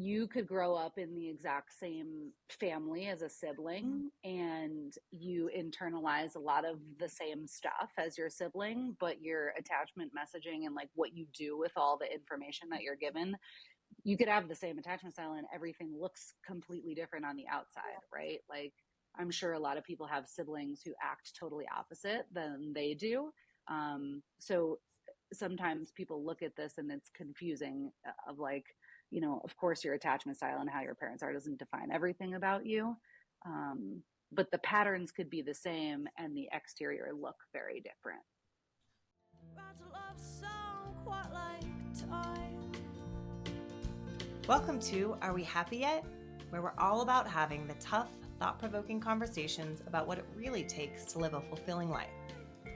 you could grow up in the exact same family as a sibling and you internalize a lot of the same stuff as your sibling, but your attachment messaging and like what you do with all the information that you're given, you could have the same attachment style and everything looks completely different on the outside, right? Like I'm sure a lot of people have siblings who act totally opposite than they do. So sometimes people look at this and it's confusing of like, of course your attachment style and how your parents are doesn't define everything about you. But the patterns could be the same and the exterior look very different. Welcome to Are We Happy Yet? Where we're all about having the tough, thought-provoking conversations about what it really takes to live a fulfilling life,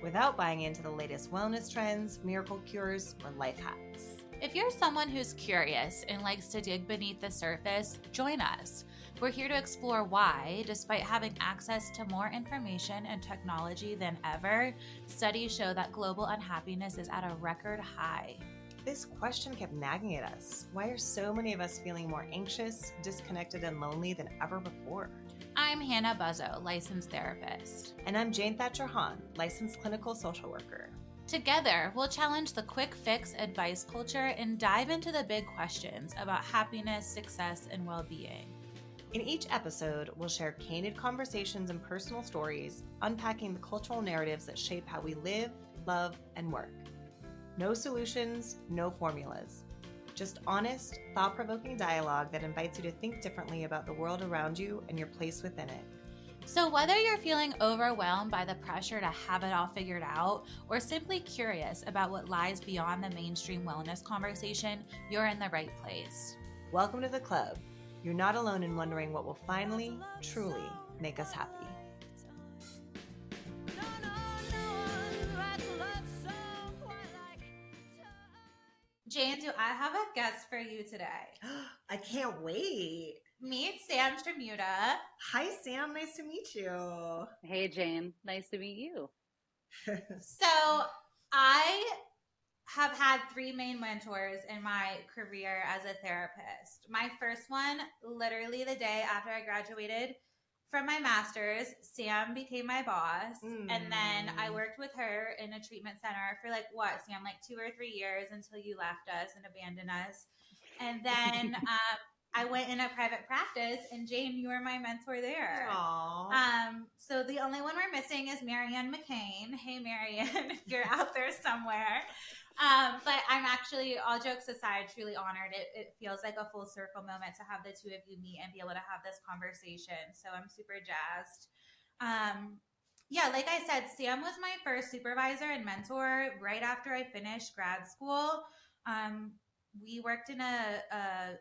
without buying into the latest wellness trends, miracle cures, or life hacks. If you're someone who's curious and likes to dig beneath the surface, join us. We're here to explore why, despite having access to more information and technology than ever, studies show that global unhappiness is at a record high. This question kept nagging at us. Why are so many of us feeling more anxious, disconnected, and lonely than ever before? I'm Hannah Buzzo, licensed therapist. And I'm Jane Thatcher Hahn, licensed clinical social worker. Together, we'll challenge the quick fix advice culture and dive into the big questions about happiness, success, and well-being. In each episode, we'll share candid conversations and personal stories, unpacking the cultural narratives that shape how we live, love, and work. No solutions, no formulas. Just honest, thought-provoking dialogue that invites you to think differently about the world around you and your place within it. So whether you're feeling overwhelmed by the pressure to have it all figured out, or simply curious about what lies beyond the mainstream wellness conversation, you're in the right place. Welcome to the club. You're not alone in wondering what will finally, truly make us happy. Jane, do I have a guest for you today? I can't wait. Meet Sam Tramuta. Hi, Sam. Nice to meet you. Hey, Jane. Nice to meet you. So I have had three main mentors in my career as a therapist. My first one, literally the day after I graduated from my master's, Sam became my boss. And then I worked with her in a treatment center for Sam, 2 or 3 years until you left us and abandoned us. And then I went in a private practice, and Jane, you were my mentor there. Aww. So the only one we're missing is Marianne McCain. Hey, Marianne, if you're out there somewhere. But I'm actually, all jokes aside, truly honored. It feels like a full circle moment to have the two of you meet and be able to have this conversation. So I'm super jazzed. Like I said, Sam was my first supervisor and mentor right after I finished grad school. We worked in a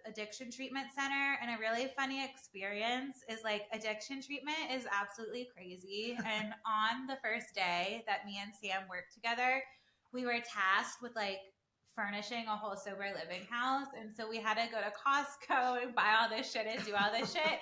addiction treatment center, and a really funny experience is addiction treatment is absolutely crazy. And on the first day that me and Sam worked together, we were tasked with furnishing a whole sober living house. And so we had to go to Costco and buy all this shit and do all this shit.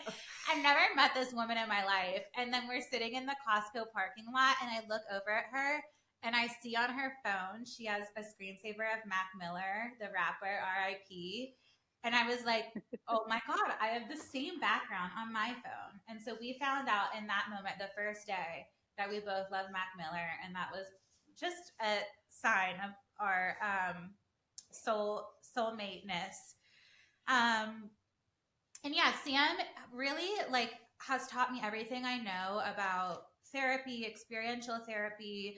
I've never met this woman in my life. And then we're sitting in the Costco parking lot, and I look over at her, and I see on her phone, she has a screensaver of Mac Miller, the rapper, R.I.P. And I was like, oh my God, I have the same background on my phone. And so we found out in that moment, the first day, that we both love Mac Miller. And that was just a sign of our soulmate-ness. And yeah, Sam really has taught me everything I know about therapy, experiential therapy.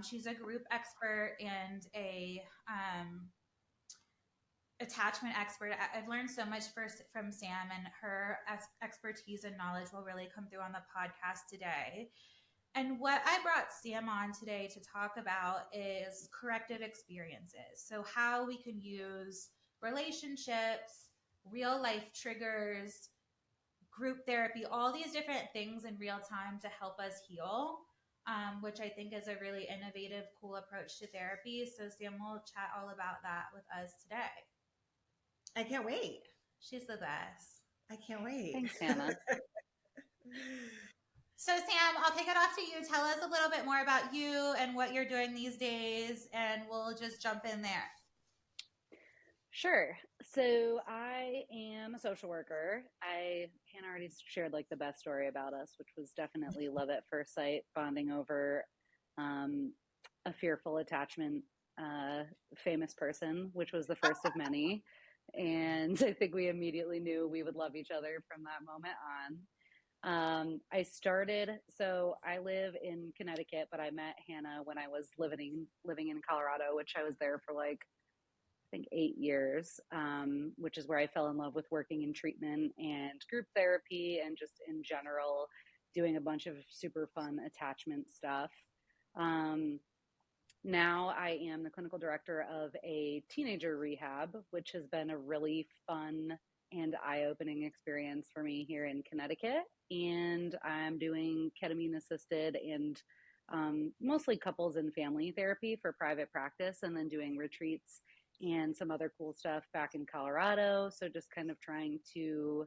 She's a group expert and a attachment expert. I've learned so much from Sam, and her expertise and knowledge will really come through on the podcast today. And what I brought Sam on today to talk about is corrective experiences. So how we can use relationships, real life triggers, group therapy, all these different things in real time to help us heal, which I think is a really innovative, cool approach to therapy. So Sam will chat all about that with us today. I can't wait. She's the best. I can't wait. Thanks, Hannah. So Sam, I'll kick it off to you. Tell us a little bit more about you and what you're doing these days, and we'll just jump in there. Sure. So I am a social worker. Hannah already shared like the best story about us, which was definitely love at first sight, bonding over um, a fearful attachment, uh, famous person, which was the first of many. And I think we immediately knew we would love each other from that moment on. So I live in Connecticut, but I met Hannah when I was living in Colorado, which I was there for like I think 8 years, which is where I fell in love with working in treatment and group therapy and just in general doing a bunch of super fun attachment stuff. Um, Now I am the clinical director of a teenager rehab, which has been a really fun and eye-opening experience for me here in Connecticut. And I'm doing ketamine assisted and mostly couples and family therapy for private practice, and then doing retreats and some other cool stuff back in Colorado. So just kind of trying to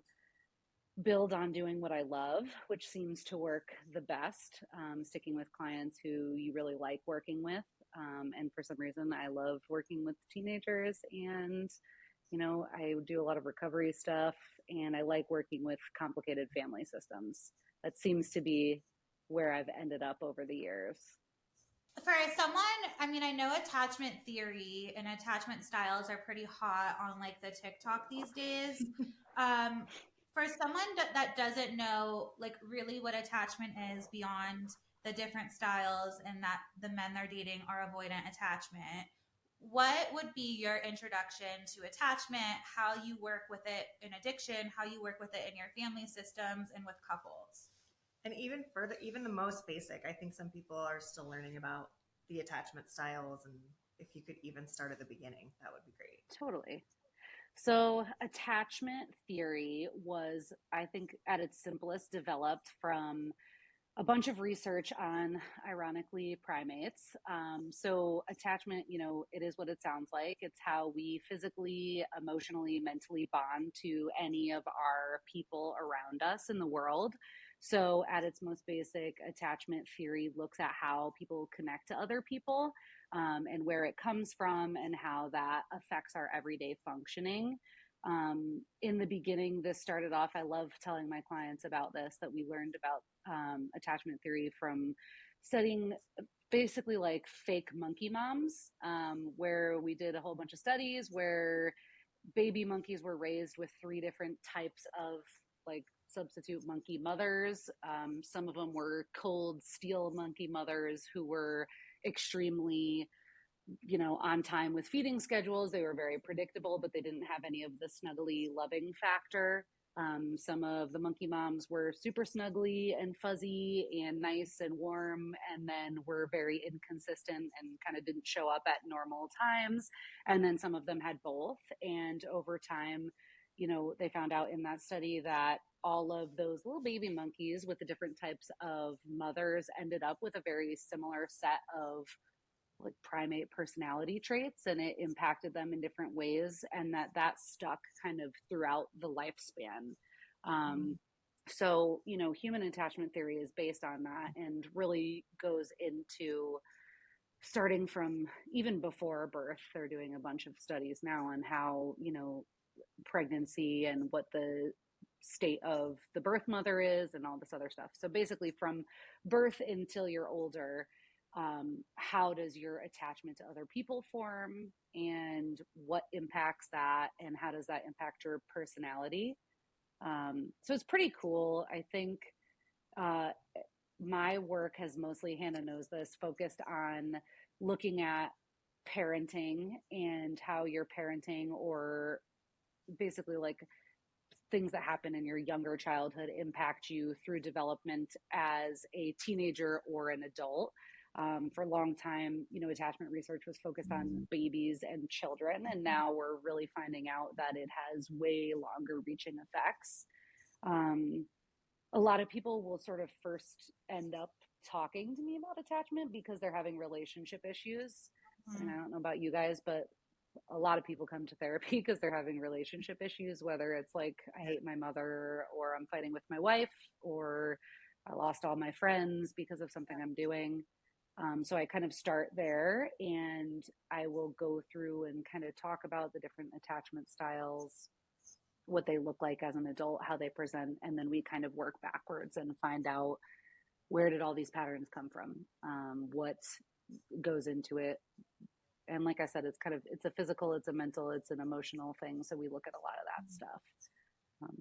build on doing what I love, which seems to work the best, sticking with clients who you really like working with. And for some reason, I love working with teenagers, and I do a lot of recovery stuff, and I like working with complicated family systems. That seems to be where I've ended up over the years. For someone, I mean, I know attachment theory and attachment styles are pretty hot on like the TikTok these days. Um, for someone that doesn't know like really what attachment is beyond the different styles and that the men they're dating are avoidant attachment, what would be your introduction to attachment, how you work with it in addiction, how you work with it in your family systems and with couples? And even further, even the most basic, I think some people are still learning about the attachment styles. And if you could even start at the beginning, that would be great. Totally. So, attachment theory was, I think, at its simplest, developed from a bunch of research on, ironically, primates. So, attachment, it is what it sounds like. It's how we physically, emotionally, mentally bond to any of our people around us in the world. So, at its most basic, attachment theory looks at how people connect to other people, and where it comes from and how that affects our everyday functioning. In the beginning, this started off, I love telling my clients about this, that we learned about attachment theory from studying basically like fake monkey moms, where we did a whole bunch of studies where baby monkeys were raised with three different types of like substitute monkey mothers. Some of them were cold steel monkey mothers who were extremely on time with feeding schedules. They were very predictable, but they didn't have any of the snuggly loving factor. Some of the monkey moms were super snuggly and fuzzy and nice and warm, and then were very inconsistent and kind of didn't show up at normal times. And then some of them had both. And over time, they found out in that study that all of those little baby monkeys with the different types of mothers ended up with a very similar set of like primate personality traits, and it impacted them in different ways, and that stuck kind of throughout the lifespan. So human attachment theory is based on that and really goes into starting from even before birth. They're doing a bunch of studies now on how pregnancy and what the state of the birth mother is and all this other stuff. So basically from birth until you're older, how does your attachment to other people form, and what impacts that, and how does that impact your personality? So it's pretty cool. I think uh, my work has mostly, Hannah knows this, focused on looking at parenting and how your parenting, or basically like things that happen in your younger childhood, impact you through development as a teenager or an adult. For a long time, attachment research was focused on babies and children, and now we're really finding out that it has way longer reaching effects. A lot of people will sort of first end up talking to me about attachment because they're having relationship issues. And I don't know about you guys, but a lot of people come to therapy because they're having relationship issues, whether it's like, I hate my mother, or I'm fighting with my wife, or I lost all my friends because of something I'm doing. So I kind of start there, and I will go through and kind of talk about the different attachment styles, what they look like as an adult, how they present, and then we kind of work backwards and find out where did all these patterns come from, what goes into it. And like I said, it's a physical, it's a mental, it's an emotional thing. So we look at a lot of that stuff.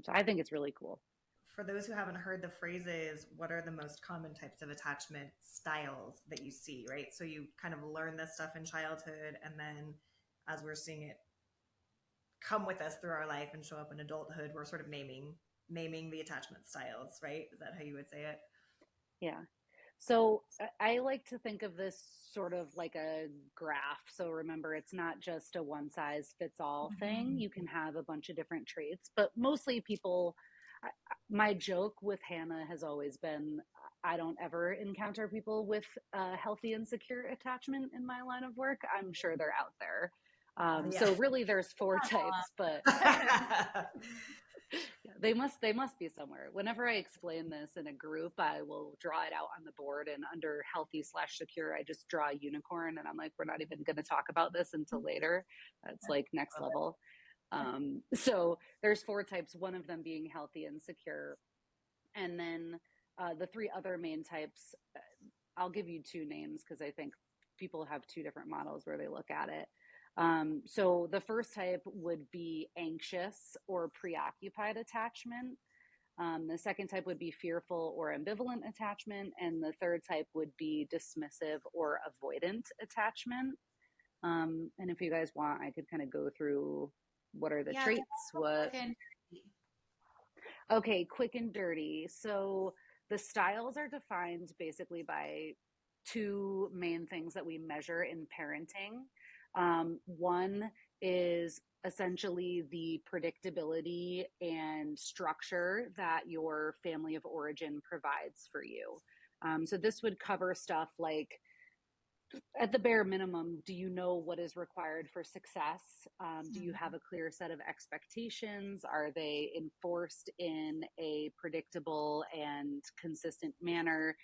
So I think it's really cool. For those who haven't heard the phrases, what are the most common types of attachment styles that you see, right? So you kind of learn this stuff in childhood, and then as we're seeing it come with us through our life and show up in adulthood, we're sort of naming the attachment styles, right? Is that how you would say it? Yeah. So I like to think of this sort of like a graph. So remember, it's not just a one size fits all thing. You can have a bunch of different traits, but mostly people, my joke with Hannah has always been, I don't ever encounter people with healthy and secure attachment in my line of work. I'm sure they're out there. Yeah. So really there's four types, but yeah, they must be somewhere. Whenever I explain this in a group, I will draw it out on the board, and under healthy/secure, I just draw a unicorn, and I'm like, we're not even going to talk about this until later. That's like next level. So there's four types, one of them being healthy and secure. And then the three other main types, I'll give you two names because I think people have two different models where they look at it. So the first type would be anxious or preoccupied attachment. The second type would be fearful or ambivalent attachment. And the third type would be dismissive or avoidant attachment. And if you guys want, I could kind of go through what are the traits, what. Okay, quick and dirty. So the styles are defined basically by two main things that we measure in parenting. One is essentially the predictability and structure that your family of origin provides for you. So this would cover stuff like, at the bare minimum, do you know what is required for success? Do you have a clear set of expectations? Are they enforced in a predictable and consistent manner?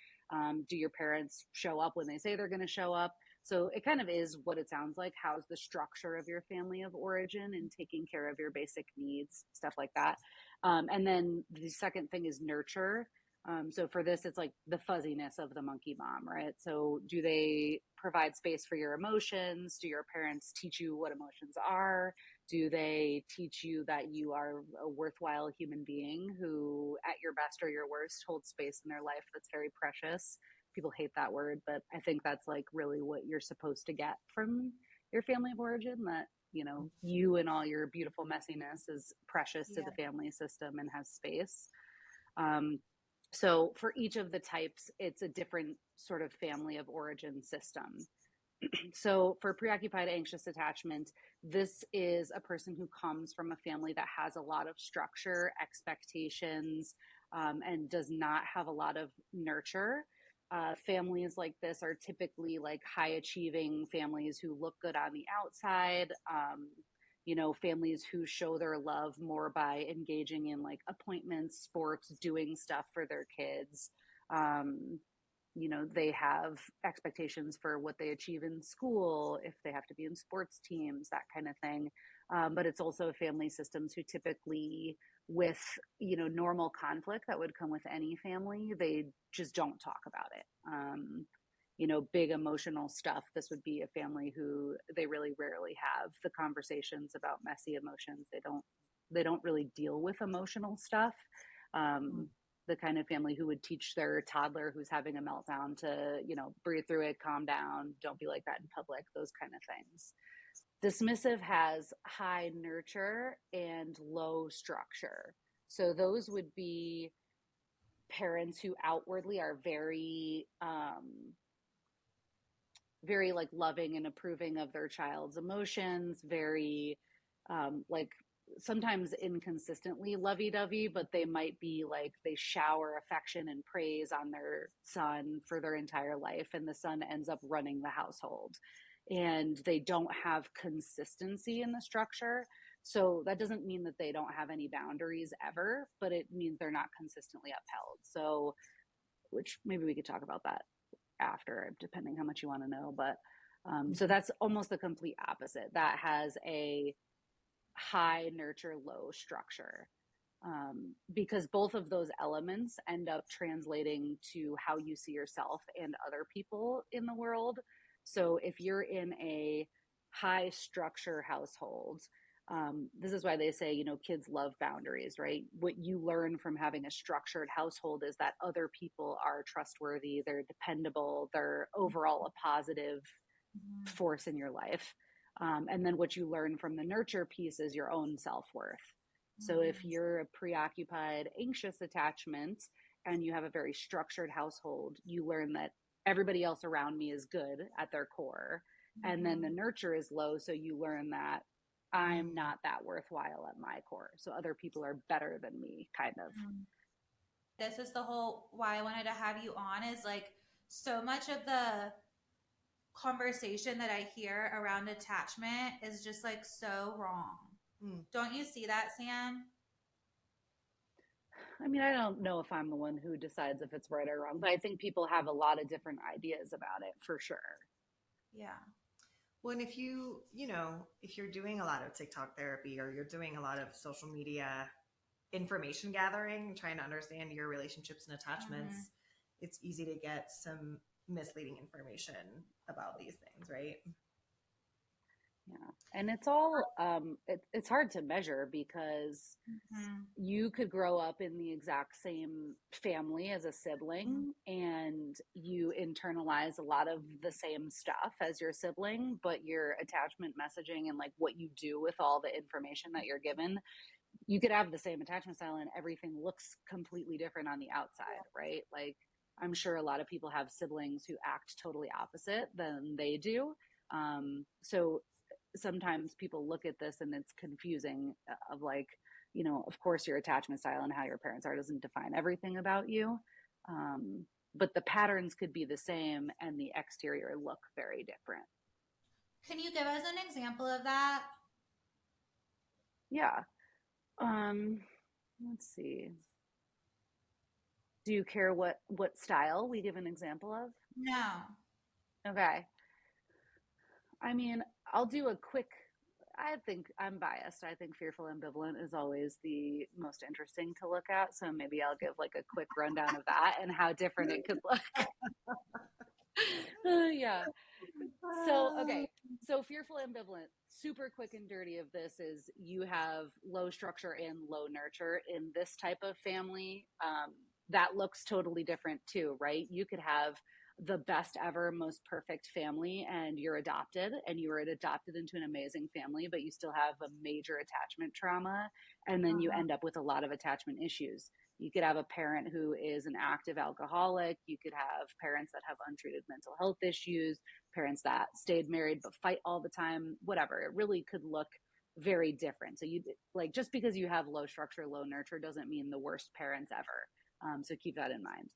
Do your parents show up when they say they're going to show up? So it kind of is what it sounds like. How's the structure of your family of origin and taking care of your basic needs, stuff like that. And then the second thing is nurture. So for this, it's like the fuzziness of the monkey mom, right? So do they provide space for your emotions? Do your parents teach you what emotions are? Do they teach you that you are a worthwhile human being who, at your best or your worst, holds space in their life that's very precious? People hate that word, but I think that's like really what you're supposed to get from your family of origin, that you and all your beautiful messiness is precious to the family system and has space. So for each of the types, it's a different sort of family of origin system. So for preoccupied anxious attachment, this is a person who comes from a family that has a lot of structure, expectations, and does not have a lot of nurture. Families like this are typically like high achieving families who look good on the outside. Families who show their love more by engaging in like appointments, sports, doing stuff for their kids. They have expectations for what they achieve in school, if they have to be in sports teams, that kind of thing. But it's also family systems who typically, with normal conflict that would come with any family, they just don't talk about it. Big emotional stuff. This would be a family who they really rarely have the conversations about messy emotions. They don't really deal with emotional stuff. The kind of family who would teach their toddler who's having a meltdown to, breathe through it, calm down, don't be like that in public, those kind of things. Dismissive has high nurture and low structure. So those would be parents who outwardly are very, very like loving and approving of their child's emotions, very like sometimes inconsistently lovey-dovey, but they might be like they shower affection and praise on their son for their entire life, and the son ends up running the household, and they don't have consistency in the structure. So that doesn't mean that they don't have any boundaries ever, but it means they're not consistently upheld. So, which maybe we could talk about that after, depending how much you want to know. But so that's almost the complete opposite. That has a high nurture, low structure. Because both of those elements end up translating to how you see yourself and other people in the world. So if you're in a high structure household, this is why they say, you know, kids love boundaries, right? What you learn from having a structured household is that other people are trustworthy, they're dependable, they're overall a positive force in your life. And then what you learn from the nurture piece is your own self-worth. So if you're a preoccupied, anxious attachment and you have a very structured household, you learn that everybody else around me is good at their core. And then the nurture is low. So you learn that I'm not that worthwhile at my core. So other people are better than me, kind of. This is the whole why I wanted to have you on, is like so much of the conversation that I hear around attachment is just like so wrong. Don't you see that, Sam? I mean, I don't know if I'm the one who decides if it's right or wrong, but I think people have a lot of different ideas about it for sure. Yeah. Well, and if if you're doing a lot of TikTok therapy or you're doing a lot of social media information gathering, trying to understand your relationships and attachments, it's easy to get some misleading information about these things, right? Yeah. And it's all, it's hard to measure because you could grow up in the exact same family as a sibling and you internalize a lot of the same stuff as your sibling, but your attachment messaging and like what you do with all the information that you're given, you could have the same attachment style and everything looks completely different on the outside, right? Like I'm sure a lot of people have siblings who act totally opposite than they do. So sometimes people look at this and it's confusing of like, you know, of course your attachment style and how your parents are doesn't define everything about you. But the patterns could be the same and the exterior look very different. Can you give us an example of that? Yeah. Let's see. Do you care what style we give an example of? No. Okay. I mean, I'll do a quick, I think I'm biased. I think fearful ambivalent is always the most interesting to look at. So maybe I'll give like a quick rundown of that and how different it could look. Yeah. So, okay. So fearful ambivalent, super quick and dirty of this is you have low structure and low nurture in this type of family. That looks totally different too, right? You could have the best ever, most perfect family and you're adopted and you were adopted into an amazing family, but you still have a major attachment trauma. And then you end up with a lot of attachment issues. You could have a parent who is an active alcoholic. You could have parents that have untreated mental health issues, parents that stayed married but fight all the time, whatever. It really could look very different. So you like, just because you have low structure, low nurture doesn't mean the worst parents ever. So keep that in mind.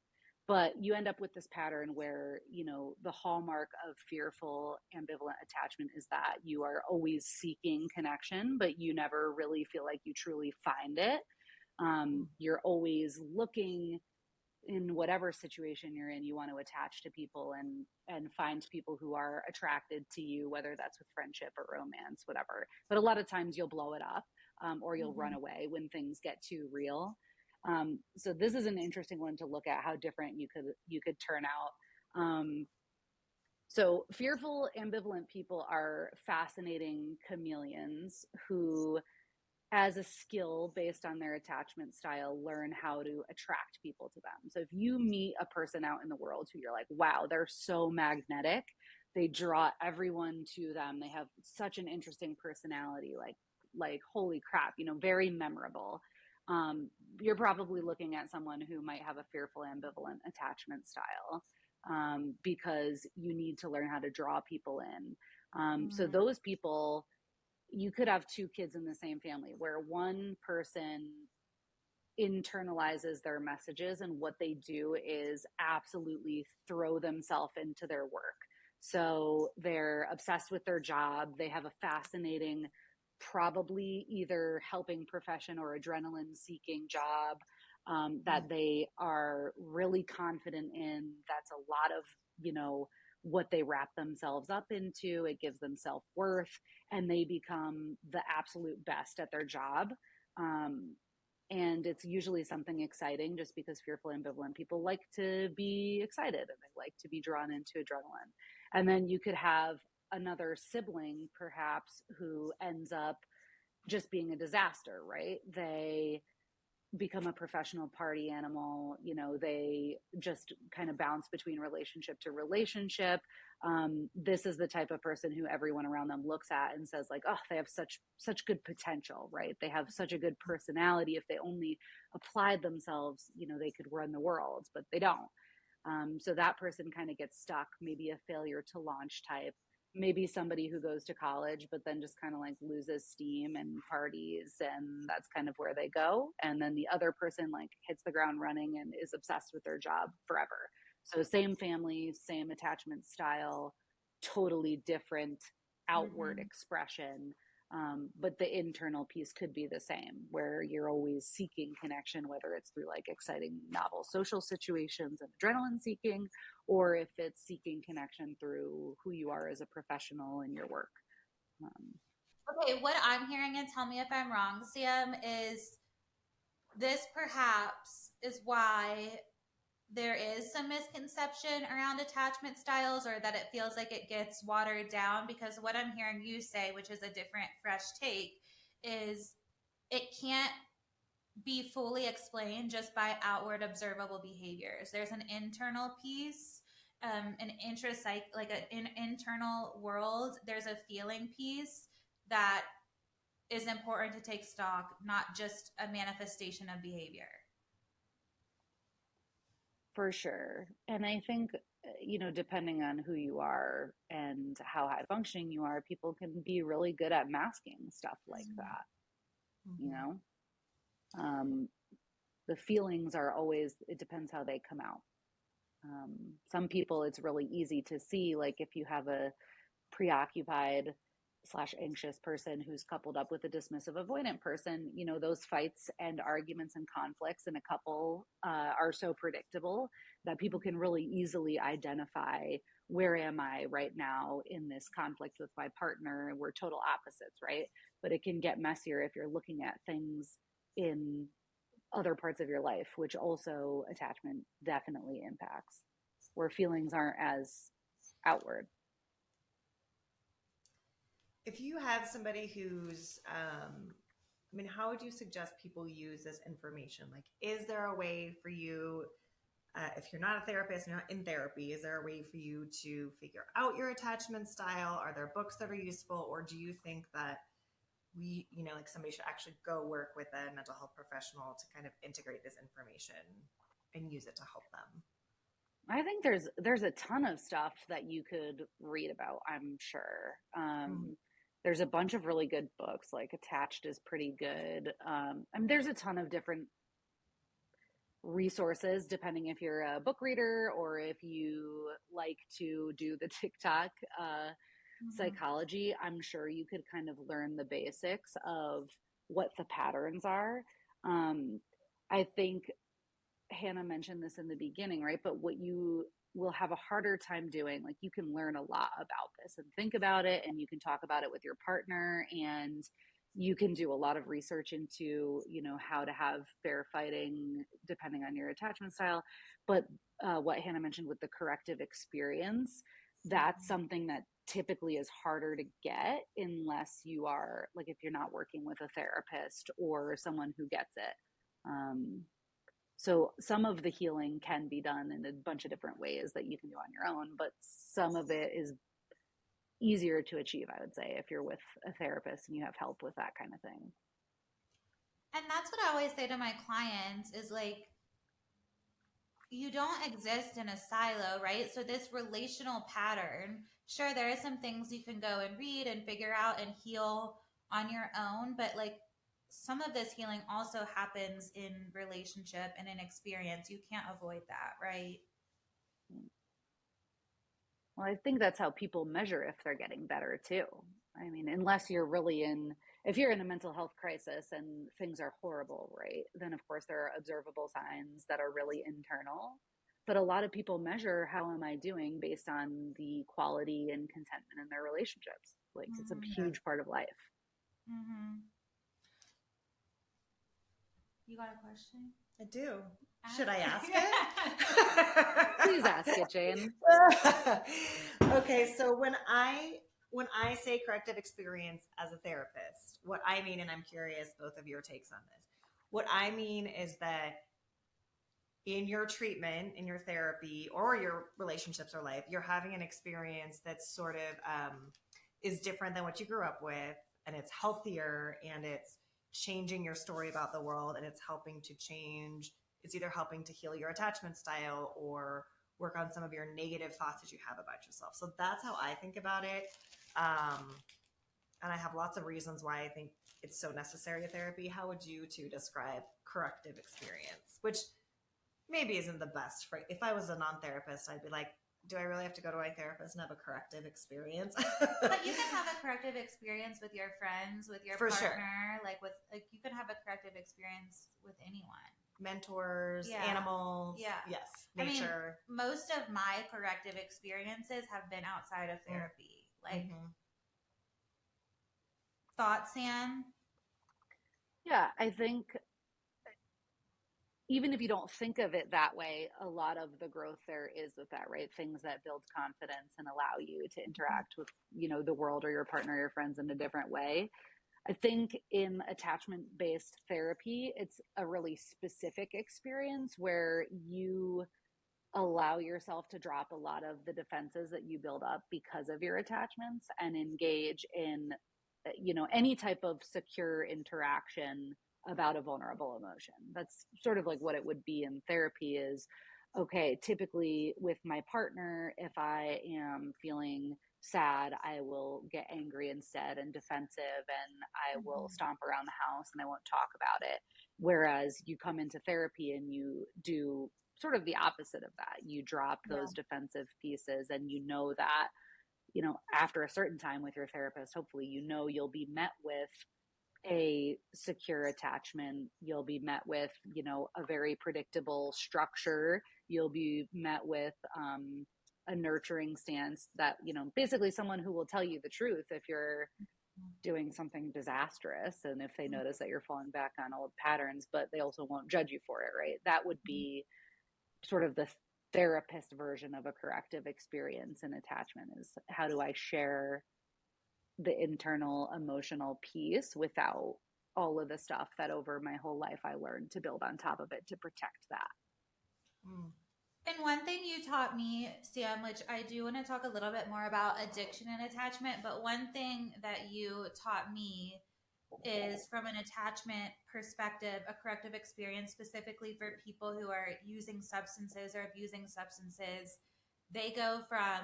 But you end up with this pattern where, you know, the hallmark of fearful ambivalent attachment is that you are always seeking connection, but you never really feel like you truly find it. You're always looking in whatever situation you're in, you want to attach to people and find people who are attracted to you, whether that's with friendship or romance, whatever. But a lot of times you'll blow it up, or you'll run away when things get too real. So this is an interesting one to look at how different you could turn out. So fearful ambivalent people are fascinating chameleons who, as a skill based on their attachment style, learn how to attract people to them. So if you meet a person out in the world who you're like, wow, they're so magnetic, they draw everyone to them, they have such an interesting personality, like holy crap, you know, very memorable. You're probably looking at someone who might have a fearful ambivalent attachment style, because you need to learn how to draw people in. So those people, you could have two kids in the same family where one person internalizes their messages and what they do is absolutely throw themselves into their work. So they're obsessed with their job. They have a fascinating, probably either helping profession or adrenaline seeking job that they are really confident in. That's a lot of what they wrap themselves up into. It gives them self-worth, and they become the absolute best at their job. And it's usually something exciting, just because fearful, ambivalent people like to be excited and they like to be drawn into adrenaline. And then you could have another sibling, perhaps, who ends up just being a disaster, right? They become a professional party animal. They just kind of bounce between relationship to relationship. This is the type of person who everyone around them looks at and says, like, oh, they have such good potential, right? They have such a good personality. If they only applied themselves, they could run the world, but they don't. So that person kind of gets stuck, maybe a failure to launch type, maybe somebody who goes to college but then just kind of like loses steam and parties, and that's kind of where they go. And then the other person like hits the ground running and is obsessed with their job forever. So same family, same attachment style, totally different outward expression. But the internal piece could be the same, where you're always seeking connection, whether it's through like exciting novel social situations and adrenaline seeking, or if it's seeking connection through who you are as a professional in your work. Okay, what I'm hearing, and tell me if I'm wrong, Sam, is this perhaps is why there is some misconception around attachment styles, or that it feels like it gets watered down, because what I'm hearing you say, which is a different, fresh take, is it can't be fully explained just by outward observable behaviors. There's an internal piece, an like an internal world. There's a feeling piece that is important to take stock, not just a manifestation of behavior. For sure. And I think, depending on who you are and how high functioning you are, people can be really good at masking stuff like that. Um, the feelings are always, it depends how they come out. Some people, it's really easy to see, like if you have a preoccupied slash anxious person who's coupled up with a dismissive avoidant person, those fights and arguments and conflicts in a couple are so predictable that people can really easily identify, where am I right now in this conflict with my partner? We're total opposites, right? But it can get messier if you're looking at things in other parts of your life, which also attachment definitely impacts, where feelings aren't as outward. If you have somebody who's, how would you suggest people use this information? Like, is there a way for you, if you're not a therapist, you're not in therapy, is there a way for you to figure out your attachment style? Are there books that are useful? Or do you think that like somebody should actually go work with a mental health professional to kind of integrate this information and use it to help them? I think there's a ton of stuff that you could read about, I'm sure. There's a bunch of really good books, like Attached is pretty good. There's a ton of different resources, depending if you're a book reader or if you like to do the TikTok psychology. I'm sure you could kind of learn the basics of what the patterns are. I think Hannah mentioned this in the beginning, right? But what you will have a harder time doing, like you can learn a lot about this and think about it, and you can talk about it with your partner, and you can do a lot of research into, how to have fair fighting depending on your attachment style. But what Hannah mentioned with the corrective experience, that's something that typically is harder to get unless you are, like, if you're not working with a therapist or someone who gets it. So some of the healing can be done in a bunch of different ways that you can do on your own, but some of it is easier to achieve, I would say, if you're with a therapist and you have help with that kind of thing. And that's what I always say to my clients is like, you don't exist in a silo, right? So this relational pattern, sure, there are some things you can go and read and figure out and heal on your own, but like some of this healing also happens in relationship and in experience. You can't avoid that, right? Well, I think that's how people measure if they're getting better too. I mean, unless you're really if you're in a mental health crisis and things are horrible, right? Then of course there are observable signs that are really internal. But a lot of people measure how am I doing based on the quality and contentment in their relationships. Like it's a Mm-hmm. huge part of life. Mm-hmm. You got a question? I do. Ask Should I it. ask it? Please ask it, Jane. Okay, so when I say corrective experience as a therapist, what I mean, and I'm curious both of your takes on this, what I mean is that in your treatment, in your therapy, or your relationships or life, you're having an experience that's sort of is different than what you grew up with, and it's healthier, and it's changing your story about the world, and it's helping to change. It's either helping to heal your attachment style or work on some of your negative thoughts that you have about yourself. So that's how I think about it. And I have lots of reasons why I think it's so necessary, a therapy. How would you two describe corrective experience? Which maybe isn't the best for, if I was a non-therapist, I'd be like, do I really have to go to my therapist and have a corrective experience? But you can have a corrective experience with your friends, with your For partner, sure. like you can have a corrective experience with anyone. Mentors, Yeah. animals, Yeah. yes, I mean, nature. most of my corrective experiences have been outside of therapy. Like, thoughts, Sam? Yeah, I think even if you don't think of it that way, a lot of the growth there is with that, right? Things that build confidence and allow you to interact with, the world or your partner or your friends in a different way. I think in attachment based therapy, it's a really specific experience where you allow yourself to drop a lot of the defenses that you build up because of your attachments and engage in any type of secure interaction about a vulnerable emotion. That's sort of like what it would be in therapy is, okay, typically with my partner, if I am feeling sad, I will get angry instead and defensive, and I will stomp around the house and I won't talk about it. Whereas you come into therapy and you do sort of the opposite of that. You drop those defensive pieces, and that, after a certain time with your therapist, hopefully, you'll be met with a secure attachment. You'll be met with, a very predictable structure. You'll be met with a nurturing stance that, basically someone who will tell you the truth if you're doing something disastrous and if they notice that you're falling back on old patterns, but they also won't judge you for it, right? That would be sort of the therapist version of a corrective experience in attachment is how do I share the internal emotional piece without all of the stuff that over my whole life I learned to build on top of it to protect that. And one thing you taught me, Sam, which I do want to talk a little bit more about addiction and attachment, but one thing that you taught me is from an attachment perspective, a corrective experience specifically for people who are using substances or abusing substances. They go from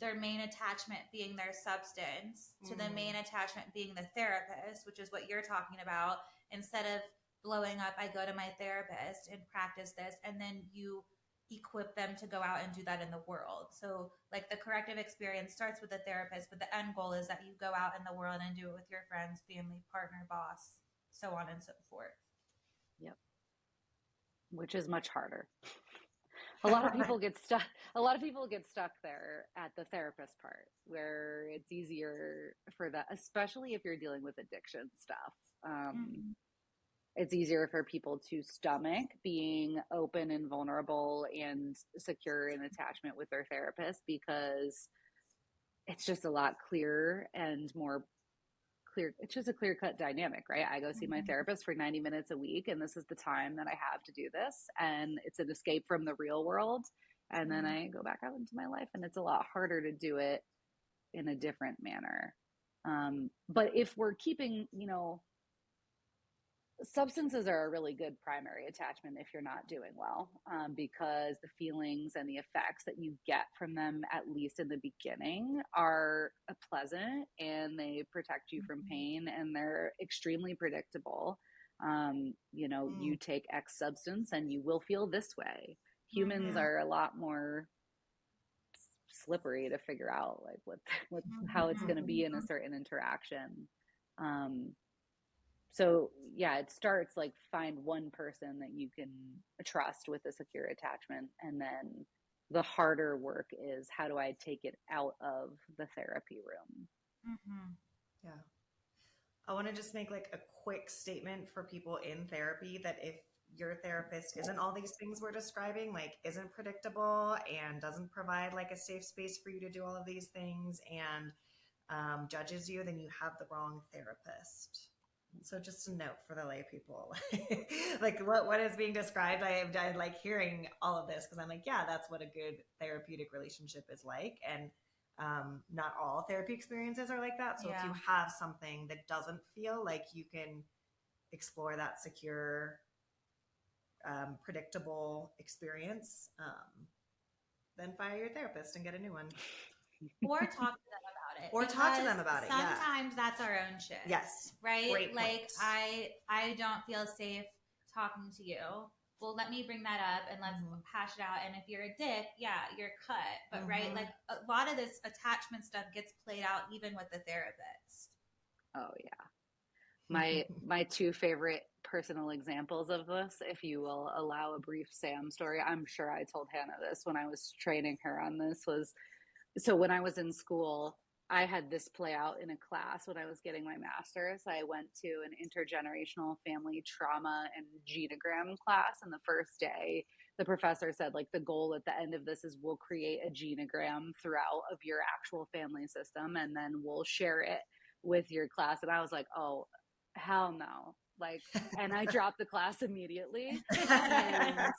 their main attachment being their substance to the main attachment being the therapist, which is what you're talking about. Instead of blowing up, I go to my therapist and practice this, and then you equip them to go out and do that in the world. So like the corrective experience starts with the therapist, but the end goal is that you go out in the world and do it with your friends, family, partner, boss, so on and so forth. Yep. Which is much harder. A lot of people get stuck there at the therapist part where it's easier for that, especially if you're dealing with addiction stuff. It's easier for people to stomach being open and vulnerable and secure in attachment with their therapist because it's just a lot clearer and more clear. It's just a clear cut dynamic, right? I go see my therapist for 90 minutes a week, and this is the time that I have to do this. And it's an escape from the real world. And then I go back out into my life, and it's a lot harder to do it in a different manner. But if we're keeping, substances are a really good primary attachment if you're not doing well, because the feelings and the effects that you get from them, at least in the beginning, are pleasant and they protect you from pain and they're extremely predictable. You take X substance and you will feel this way. Humans are a lot more slippery to figure out like what how it's going to be in a certain interaction. So yeah, it starts like find one person that you can trust with a secure attachment, and then the harder work is how do I take it out of the therapy room. Mm-hmm. Yeah. I want to just make like a quick statement for people in therapy that if your therapist isn't all these things we're describing, like isn't predictable and doesn't provide like a safe space for you to do all of these things and judges you, then you have the wrong therapist. So just a note for the lay people, like what is being described. I like hearing all of this because I'm like, yeah, that's what a good therapeutic relationship is like. And not all therapy experiences are like that. So if you have something that doesn't feel like you can explore that secure, predictable experience, then fire your therapist and get a new one. Or talk to them about it. Or talk to them about it. Sometimes that's our own shit. Yes. Right? Great like point. I don't feel safe talking to you. Well, let me bring that up and let's hash it out. And if you're a dick, yeah, you're cut. But right, like a lot of this attachment stuff gets played out even with the therapist. Oh yeah. My two favorite personal examples of this, if you will allow a brief Sam story. I'm sure I told Hannah this when I was training her on this, was so when I was in school, I had this play out in a class when I was getting my master's. I went to an intergenerational family trauma and genogram class, and the first day the professor said, like, the goal at the end of this is we'll create a genogram throughout of your actual family system, and then we'll share it with your class. And I was like, oh, hell no. Like, and I dropped the class immediately. And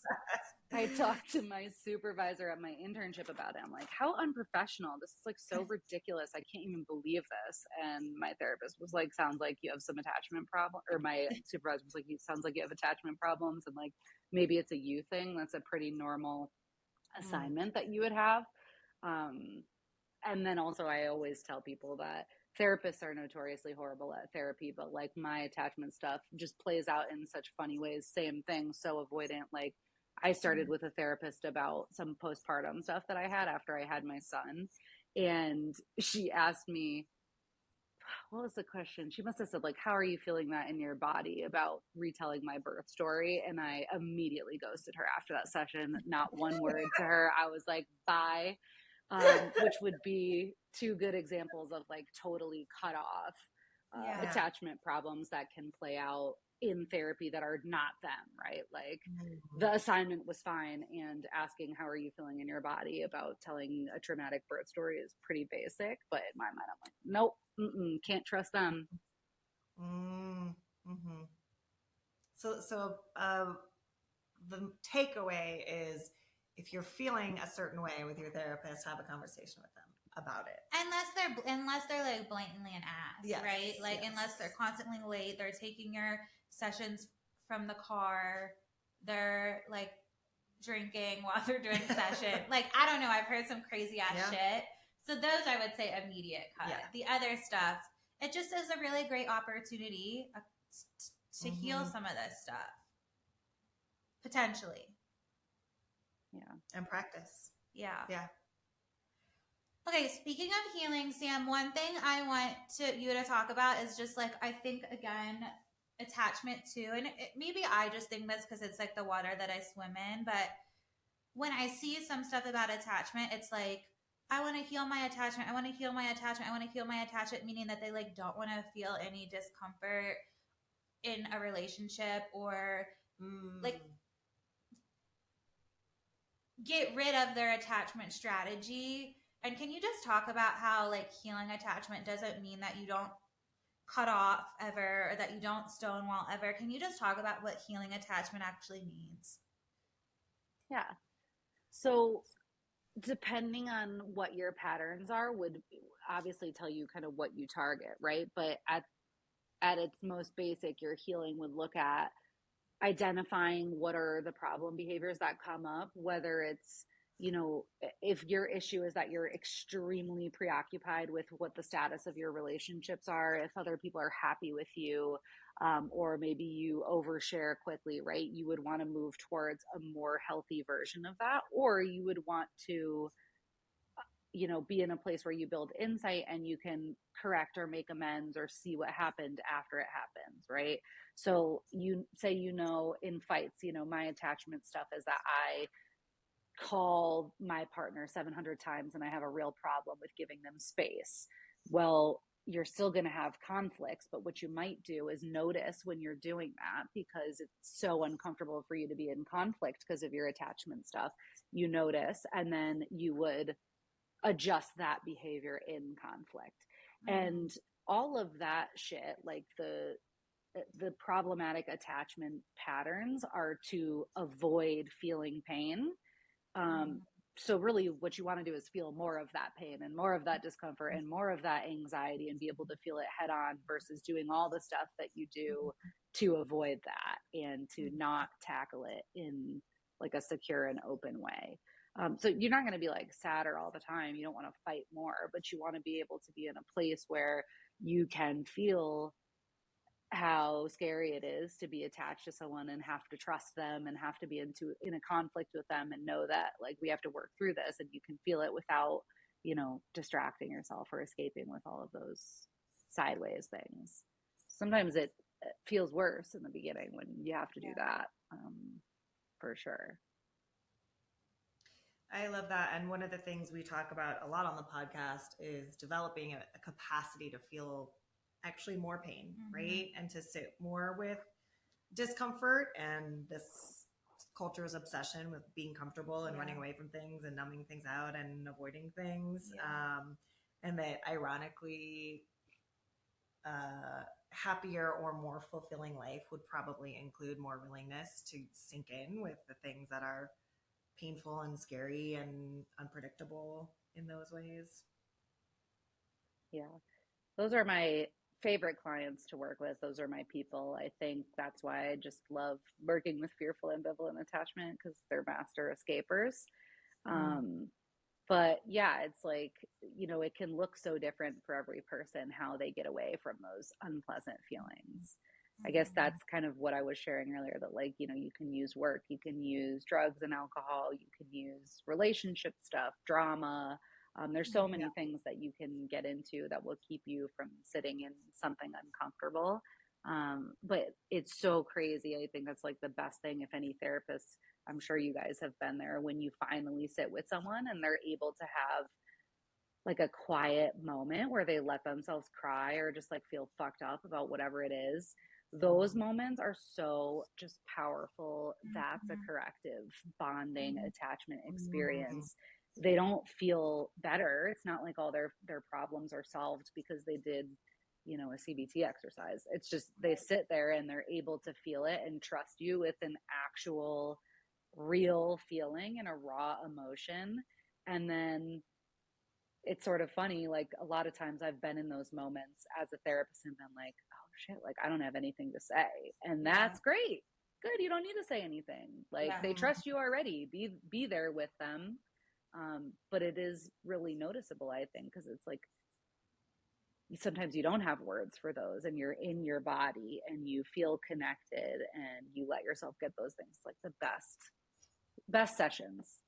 I talked to my supervisor at my internship about it. I'm like, how unprofessional. This is like so ridiculous. I can't even believe this. And my therapist was like, sounds like you have some attachment problem. Or my supervisor was like, it sounds like you have attachment problems. And like, maybe it's a you thing. That's a pretty normal assignment that you would have. And then also I always tell people that therapists are notoriously horrible at therapy, but like my attachment stuff just plays out in such funny ways. Same thing. So avoidant. Like I started with a therapist about some postpartum stuff that I had after I had my son. And she asked me, what was the question? She must have said, like, how are you feeling that in your body about retelling my birth story? And I immediately ghosted her after that session. Not one word to her. I was like, bye. Which would be two good examples of like totally cut off attachment problems that can play out in therapy that are not them, right? Like the assignment was fine, and asking how are you feeling in your body about telling a traumatic birth story is pretty basic, but in my mind I'm like, nope, can't trust them. So the takeaway is if you're feeling a certain way with your therapist, have a conversation with them about it. Unless they're like blatantly an ass, right? Like unless they're constantly late, they're taking your sessions from the car, they're like drinking while they're doing session. Like I don't know, I've heard some crazy ass shit. So those I would say immediate cut. Yeah. The other stuff, it just is a really great opportunity to heal some of this stuff. Potentially. Yeah. And practice. Yeah. Yeah. Okay, speaking of healing, Sam, one thing I want you to talk about is just like, I think again, attachment too. And maybe I just think this because it's like the water that I swim in. But when I see some stuff about attachment, it's like, I want to heal my attachment. I want to heal my attachment. I want to heal my attachment, meaning that they like don't want to feel any discomfort in a relationship or like get rid of their attachment strategy. And can you just talk about how like healing attachment doesn't mean that you don't cut off ever or that you don't stonewall ever? Can you just talk about what healing attachment actually means? Yeah. So depending on what your patterns are would obviously tell you kind of what you target, right? But at its most basic, your healing would look at identifying what are the problem behaviors that come up, whether it's, you know, if your issue is that you're extremely preoccupied with what the status of your relationships are, if other people are happy with you, or maybe you overshare quickly, right? You would want to move towards a more healthy version of that, or you would want to be in a place where you build insight and you can correct or make amends or see what happened after it happens, right? So you say, in fights, my attachment stuff is that I call my partner 700 times and I have a real problem with giving them space. Well, you're still going to have conflicts, but what you might do is notice when you're doing that, because it's so uncomfortable for you to be in conflict because of your attachment stuff. You notice, and then you would adjust that behavior in conflict. And all of that shit, like the problematic attachment patterns, are to avoid feeling pain. So really what you want to do is feel more of that pain and more of that discomfort and more of that anxiety, and be able to feel it head on, versus doing all the stuff that you do to avoid that and to not tackle it in like a secure and open way. So you're not going to be like sadder all the time. You don't want to fight more, but you want to be able to be in a place where you can feel how scary it is to be attached to someone and have to trust them and have to be in a conflict with them, and know that like we have to work through this, and you can feel it without, distracting yourself or escaping with all of those sideways things. Sometimes it feels worse in the beginning when you have to do that, for sure. I love that. And one of the things we talk about a lot on the podcast is developing a capacity to feel actually more pain, right? And to sit more with discomfort and this culture's obsession with being comfortable and running away from things and numbing things out and avoiding things. And that ironically, happier or more fulfilling life would probably include more willingness to sink in with the things that are painful and scary and unpredictable in those ways. Yeah. Those are my favorite clients to work with. Those are my people. I think that's why I just love working with fearful ambivalent attachment, because they're master escapers. But yeah, it's like, it can look so different for every person how they get away from those unpleasant feelings. I guess that's kind of what I was sharing earlier, that like, you can use work, you can use drugs and alcohol, you can use relationship stuff, drama. There's so many things that you can get into that will keep you from sitting in something uncomfortable. But it's so crazy. I think that's like the best thing. If any therapist, I'm sure you guys have been there, when you finally sit with someone and they're able to have like a quiet moment where they let themselves cry or just like feel fucked up about whatever it is. Those moments are so just powerful. That's a corrective bonding attachment experience. They don't feel better. It's not like all their problems are solved because they did, a CBT exercise. It's just they sit there and they're able to feel it and trust you with an actual real feeling and a raw emotion. And then it's sort of funny, like a lot of times I've been in those moments as a therapist and been like, oh shit, like I don't have anything to say. And that's great. Good. You don't need to say anything. Like they trust you already. Be there with them. But it is really noticeable, I think, because it's like sometimes you don't have words for those, and you're in your body and you feel connected and you let yourself get those things. Like the best sessions.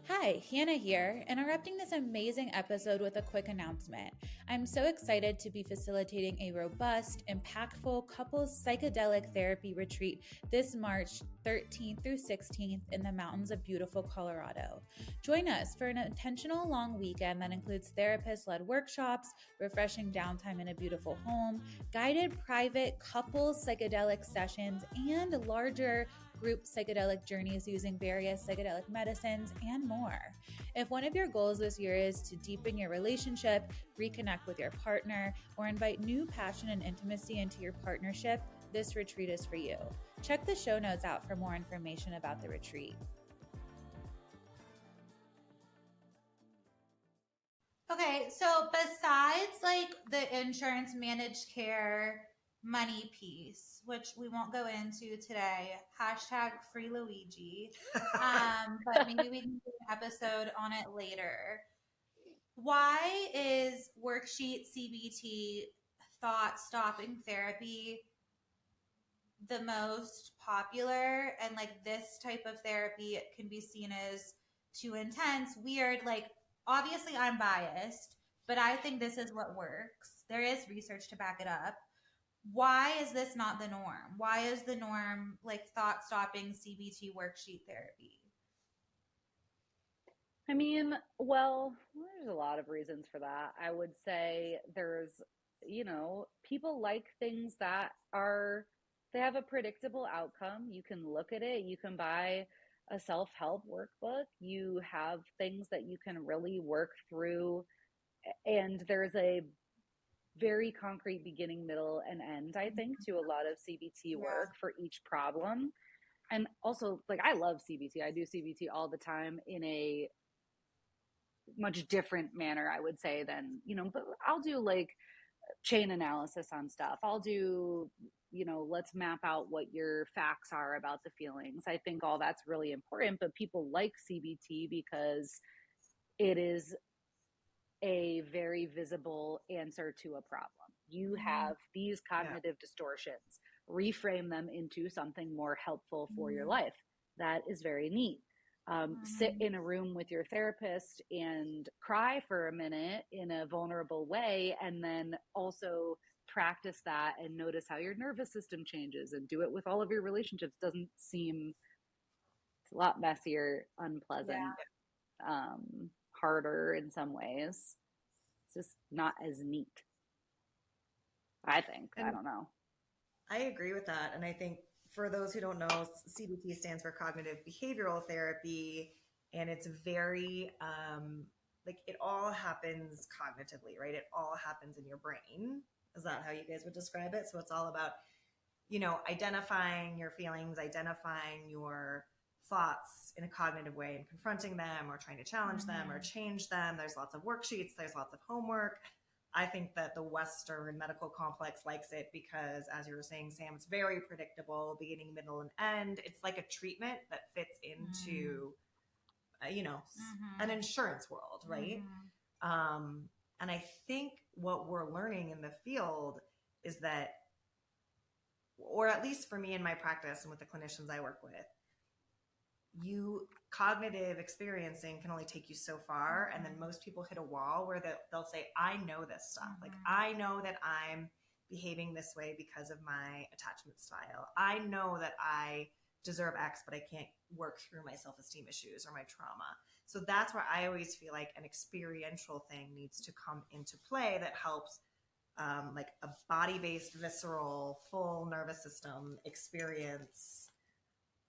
Hi, Hannah here, interrupting this amazing episode with a quick announcement. I'm so excited to be facilitating a robust, impactful couples psychedelic therapy retreat this March 13th through 16th in the mountains of beautiful Colorado. Join us for an intentional long weekend that includes therapist-led workshops, refreshing downtime in a beautiful home, guided private couples psychedelic sessions, and larger group psychedelic journeys using various psychedelic medicines, and more. If one of your goals this year is to deepen your relationship, reconnect with your partner, or invite new passion and intimacy into your partnership, this retreat is for you. Check the show notes out for more information about the retreat. Okay, so besides like the insurance managed care money piece, which we won't go into today, hashtag free Luigi, but maybe we can do an episode on it later. Why is worksheet CBT thought stopping therapy the most popular, and like this type of therapy can be seen as too intense, weird. Like, obviously, I'm biased, but I think this is what works. There is research to back it up. Why is this not the norm? Why is the norm like thought stopping CBT worksheet therapy? I mean, well, there's a lot of reasons for that. I would say there's, people like things that they have a predictable outcome. You can look at it, you can buy a self help workbook, you have things that you can really work through, and there's a very concrete beginning, middle, and end, I think, to a lot of CBT Yeah. work for each problem. And also, like, I love CBT. I do CBT all the time in a much different manner, I would say, than, but I'll do like chain analysis on stuff. I'll do, let's map out what your facts are about the feelings. I think all that's really important, but people like CBT because it is a very visible answer to a problem. You Mm-hmm. have these Yeah. cognitive distortions, reframe them into something more helpful for your Mm-hmm. life. That is very neat. Sit Mm-hmm. in a room with your therapist and cry for a minute in a vulnerable way, and then also practice that and notice how your nervous system changes and do it with all of your relationships. Doesn't seem, it's a lot messier, Yeah. unpleasant, harder in some ways. It's just not as neat, I think. I And don't know. I agree with that. And I think for those who don't know, CBT stands for cognitive behavioral therapy. And it's very, like it all happens cognitively, right? It all happens in your brain. Is that how you guys would describe it? So it's all about, identifying your feelings, identifying your thoughts in a cognitive way and confronting them or trying to challenge them or Mm-hmm. change them. There's lots of worksheets, there's lots of homework. I think that the Western medical complex likes it because, as you were saying, Sam, it's very predictable, beginning, middle, and end. It's like a treatment that fits into, an Mm-hmm. insurance world, right? Mm-hmm. Um, and I think what we're learning in the field is that, or at least for me in my practice and with the clinicians I work with, cognitive experiencing can only take you so far, and then most people hit a wall where they'll say, I know this stuff, like Mm-hmm. I know that I'm behaving this way because of my attachment style, I know that I deserve X, but I can't work through my self-esteem issues or my trauma. So that's where I always feel like an experiential thing needs to come into play that helps, like a body-based, visceral, full nervous system experience.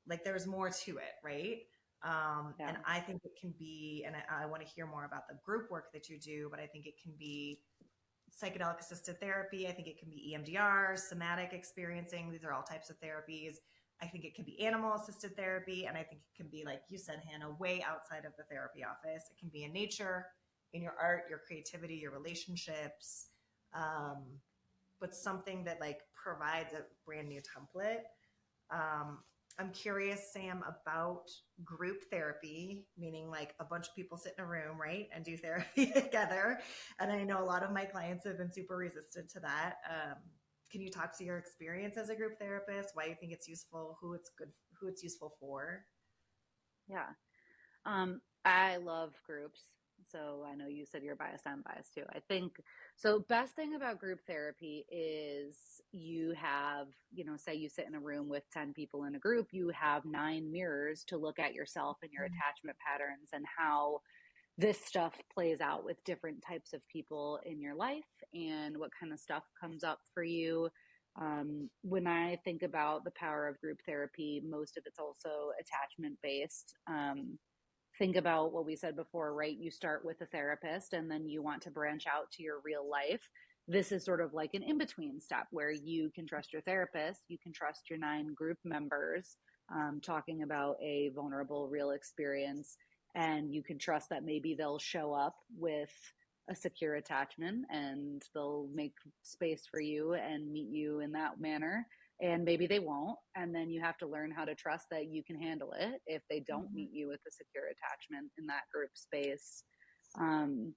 Like there's more to it, right? Yeah. And I think it can be, and I want to hear more about the group work that you do, but I think it can be psychedelic assisted therapy. I think it can be EMDR, somatic experiencing. These are all types of therapies. I think it can be animal assisted therapy. And I think it can be, like you said, Hannah, way outside of the therapy office. It can be in nature, in your art, your creativity, your relationships, um, but something that like provides a brand new template. Um, I'm curious, Sam, about group therapy, meaning like a bunch of people sit in a room, right, and do therapy together. And I know a lot of my clients have been super resistant to that. Can you talk to your experience as a group therapist? Why you think it's useful? Who it's useful for? Yeah. I love groups. So I know you said you're biased. I'm biased too. I think so. Best thing about group therapy is you have, say you sit in a room with 10 people in a group, you have 9 mirrors to look at yourself and your attachment patterns and how this stuff plays out with different types of people in your life and what kind of stuff comes up for you. When I think about the power of group therapy, most of it's also attachment based. Think about what we said before, right? You start with a therapist and then you want to branch out to your real life. This is sort of like an in between step where you can trust your therapist, you can trust your 9 group members, talking about a vulnerable, real experience, and you can trust that maybe they'll show up with a secure attachment and they'll make space for you and meet you in that manner, and maybe they won't, and then you have to learn how to trust that you can handle it if they don't Mm-hmm. meet you with a secure attachment in that group space. um,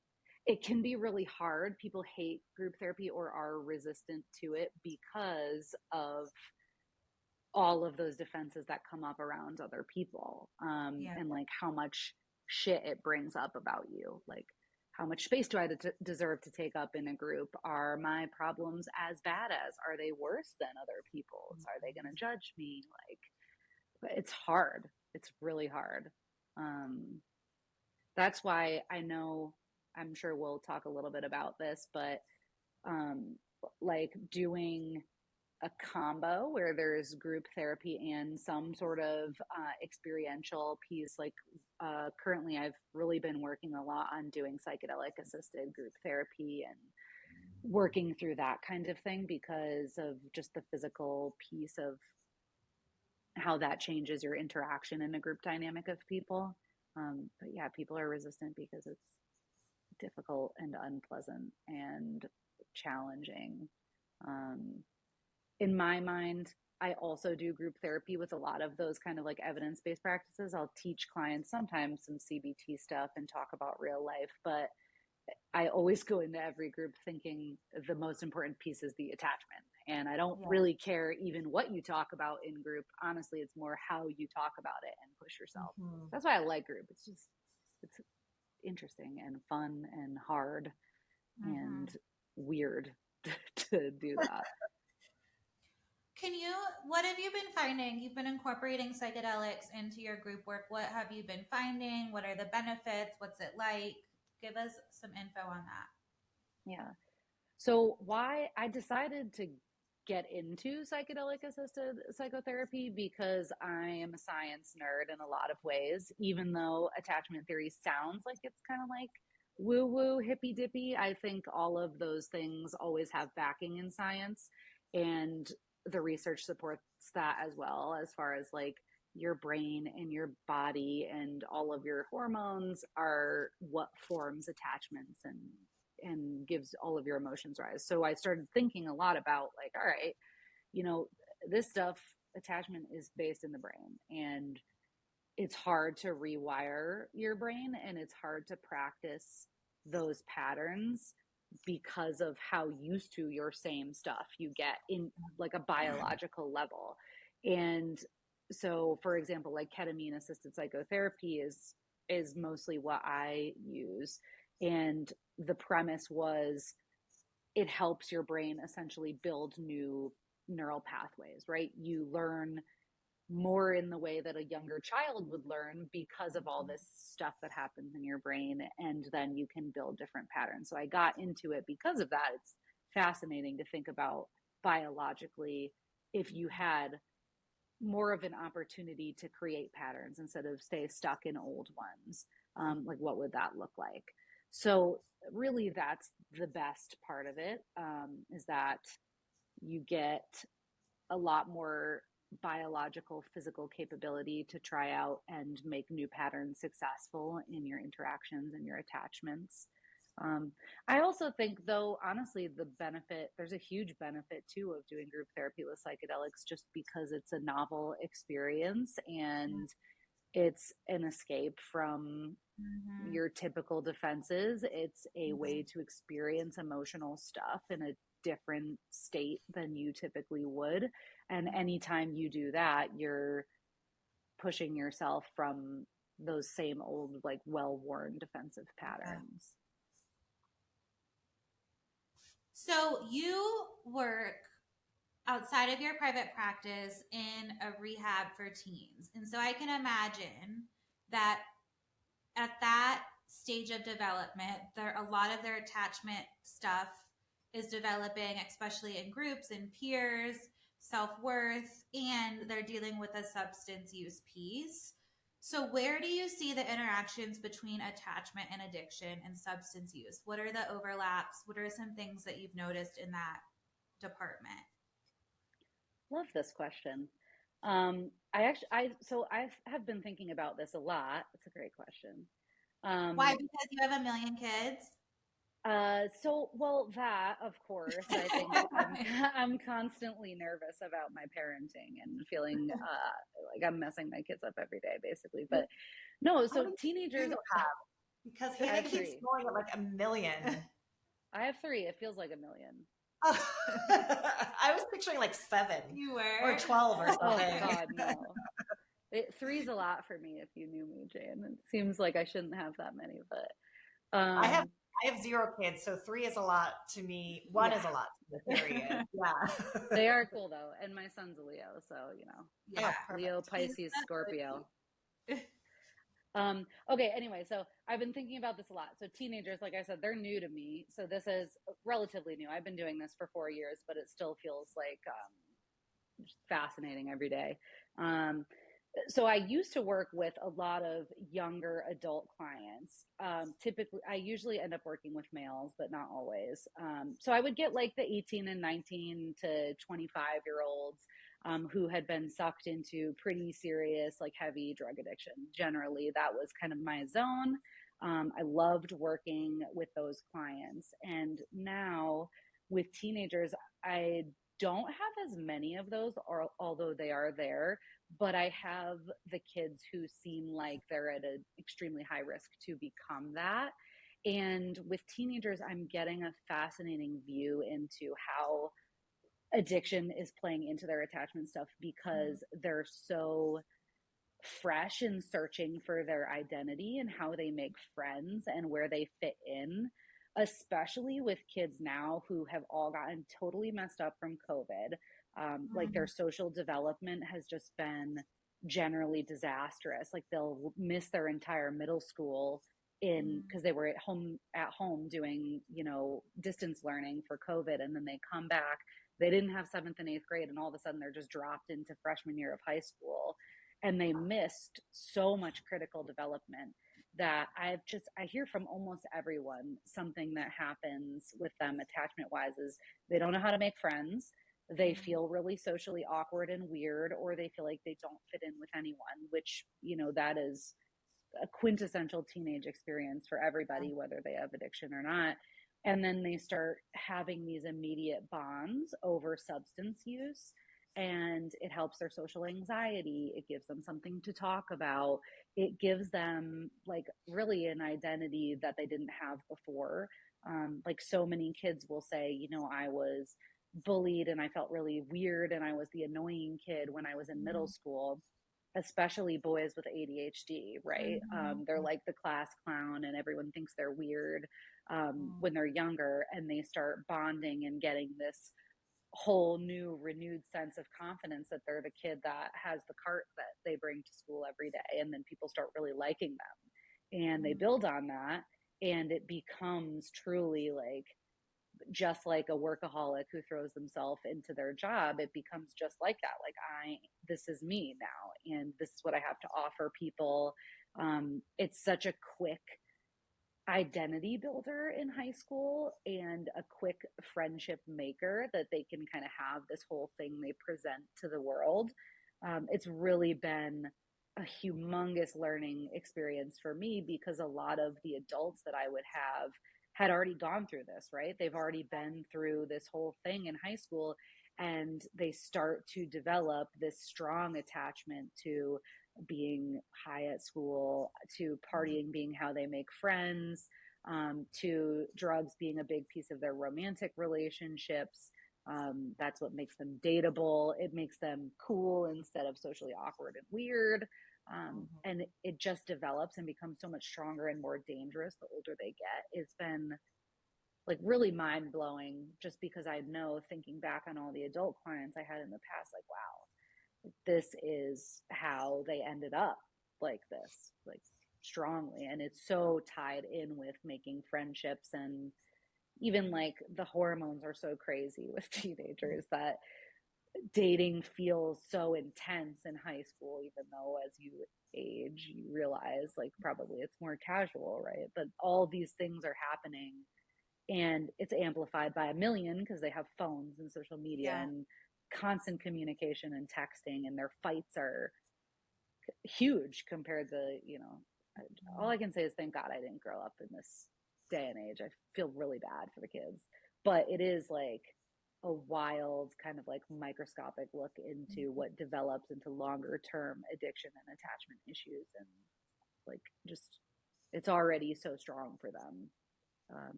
it can be really hard. People hate group therapy or are resistant to it because of all of those defenses that come up around other people, Yeah. and like how much shit it brings up about you. Like, how much space do I deserve to take up in a group? Are my problems as bad as? Are they worse than other people's? Are they going to judge me? Like, it's hard. It's really hard. That's why I know, I'm sure we'll talk a little bit about this, but like doing a combo where there's group therapy and some sort of experiential piece. Like currently, I've really been working a lot on doing psychedelic assisted group therapy and working through that kind of thing because of just the physical piece of how that changes your interaction in a group dynamic of people. But yeah, people are resistant because it's difficult and unpleasant and challenging. In my mind, I also do group therapy with a lot of those kind of like evidence-based practices. I'll teach clients sometimes some CBT stuff and talk about real life, but I always go into every group thinking the most important piece is the attachment. And I don't really care even what you talk about in group. Honestly, it's more how you talk about it and push yourself. That's why I like group. It's interesting and fun and hard and weird to do that. What have you been finding? You've been incorporating psychedelics into your group work. What have you been finding? What are the benefits? What's it like? Give us some info on that. Yeah. So why I decided to get into psychedelic assisted psychotherapy, because I am a science nerd in a lot of ways, even though attachment theory sounds like it's kind of like woo woo hippy dippy. I think all of those things always have backing in science, and the research supports that as well, as far as like your brain and your body and all of your hormones are what forms attachments and gives all of your emotions rise. So I started thinking a lot about like, all right, you know, this stuff, attachment is based in the brain, and it's hard to rewire your brain, and it's hard to practice those patterns because of how used to your same stuff you get in like a biological level. And so, for example, like ketamine assisted psychotherapy is mostly what I use. And the premise was it helps your brain essentially build new neural pathways, right? You learn more in the way that a younger child would learn because of all this stuff that happens in your brain, and then you can build different patterns. So I got into it because of that. It's fascinating to think about biologically, if you had more of an opportunity to create patterns instead of stay stuck in old ones, like what would that look like? So really that's the best part of it, is that you get a lot more biological physical capability to try out and make new patterns successful in your interactions and your attachments. I also think, though, honestly, there's a huge benefit too of doing group therapy with psychedelics, just because it's a novel experience and it's an escape from your typical defenses. It's a way to experience emotional stuff in a different state than you typically would. And anytime you do that, you're pushing yourself from those same old, like well-worn defensive patterns. So you work outside of your private practice in a rehab for teens. And so I can imagine that at that stage of development, a lot of their attachment stuff is developing, especially in groups and peers, self-worth, and they're dealing with a substance use piece. So where do you see the interactions between attachment and addiction and substance use? What are the overlaps? What are some things that you've noticed in that department? Love this question. I have been thinking about this a lot. It's a great question. Why? Because you have a million kids? Well, that, of course, I think I'm constantly nervous about my parenting and feeling like I'm messing my kids up every day, basically. But no, so teenagers have, because Hannah keeps going at like a million. I have 3. It feels like a million. I was picturing like 7 You were. or 12 or Oh something. God, no. Three's a lot for me if you knew me, Jane. It seems like I shouldn't have that many, but I have I have 0 kids, so 3 is a lot to me. 1 is yeah, a lot to me, period. Yeah. they are cool though. And my son's a Leo, so Yeah. Oh, Leo, perfect. He's Pisces, definitely. Scorpio. Okay, anyway, so I've been thinking about this a lot. So teenagers, like I said, they're new to me. So this is relatively new. I've been doing this for 4 years, but it still feels like just fascinating every day. Um, so I used to work with a lot of younger adult clients. Typically, I usually end up working with males, but not always. So I would get like the 18 and 19 to 25-year olds who had been sucked into pretty serious, like heavy drug addiction. Generally, that was kind of my zone. I loved working with those clients. And now with teenagers, I don't have as many of those, or although they are there, but I have the kids who seem like they're at an extremely high risk to become that. And with teenagers, I'm getting a fascinating view into how addiction is playing into their attachment stuff because they're so fresh and searching for their identity and how they make friends and where they fit in, especially with kids now who have all gotten totally messed up from COVID. Like their social development has just been generally disastrous. Like they'll miss their entire middle school in because they were at home doing distance learning for COVID, and then they come back, they didn't have seventh and eighth grade, and all of a sudden they're just dropped into freshman year of high school, and they missed so much critical development that I hear from almost everyone something that happens with them attachment wise is they don't know how to make friends. They feel really socially awkward and weird, or they feel like they don't fit in with anyone, which, that is a quintessential teenage experience for everybody, whether they have addiction or not. And then they start having these immediate bonds over substance use, and it helps their social anxiety. It gives them something to talk about. It gives them like really an identity that they didn't have before. Like so many kids will say, I was bullied and I felt really weird and I was the annoying kid when I was in middle school, especially boys with ADHD, right? They're like the class clown and everyone thinks they're weird when they're younger, and they start bonding and getting this whole new renewed sense of confidence that they're the kid that has the cart that they bring to school every day. And then people start really liking them and they build on that, and it becomes truly like just like a workaholic who throws themselves into their job. It becomes just like that. Like this is me now, and this is what I have to offer people. It's such a quick identity builder in high school and a quick friendship maker that they can kind of have this whole thing they present to the world. It's really been a humongous learning experience for me because a lot of the adults that I would have had already gone through this, right? They've already been through this whole thing in high school, and they start to develop this strong attachment to being high at school, to partying being how they make friends, to drugs being a big piece of their romantic relationships. That's what makes them dateable. It makes them cool instead of socially awkward and weird. And it just develops and becomes so much stronger and more dangerous the older they get. It's been like really mind blowing just because I know, thinking back on all the adult clients I had in the past, like, wow, this is how they ended up like this, like strongly. And it's so tied in with making friendships, and even like the hormones are so crazy with teenagers that dating feels so intense in high school, even though as you age, you realize like probably it's more casual, right? But all these things are happening, and it's amplified by a million because they have phones and social media and constant communication and texting, and their fights are huge compared to, all I can say is thank God I didn't grow up in this day and age. I feel really bad for the kids, but it is like a wild kind of like microscopic look into what develops into longer term addiction and attachment issues, and like just it's already so strong for them,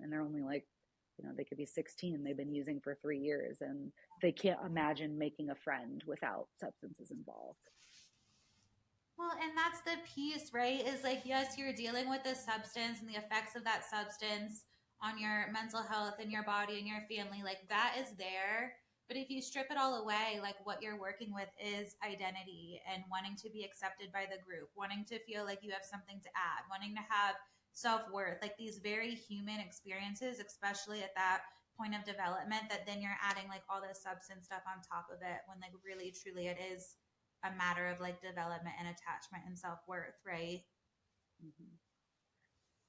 and they're only like they could be 16, they've been using for 3 years, and they can't imagine making a friend without substances involved. Well, and that's the piece, right? Is like, yes, you're dealing with the substance and the effects of that substance on your mental health and your body and your family. Like, that is there. But if you strip it all away, like, what you're working with is identity and wanting to be accepted by the group, wanting to feel like you have something to add, wanting to have self worth, like these very human experiences, especially at that point of development, that then you're adding like all this substance stuff on top of it when, like, really, truly it is a matter of like development and attachment and self-worth, right? Mm-hmm.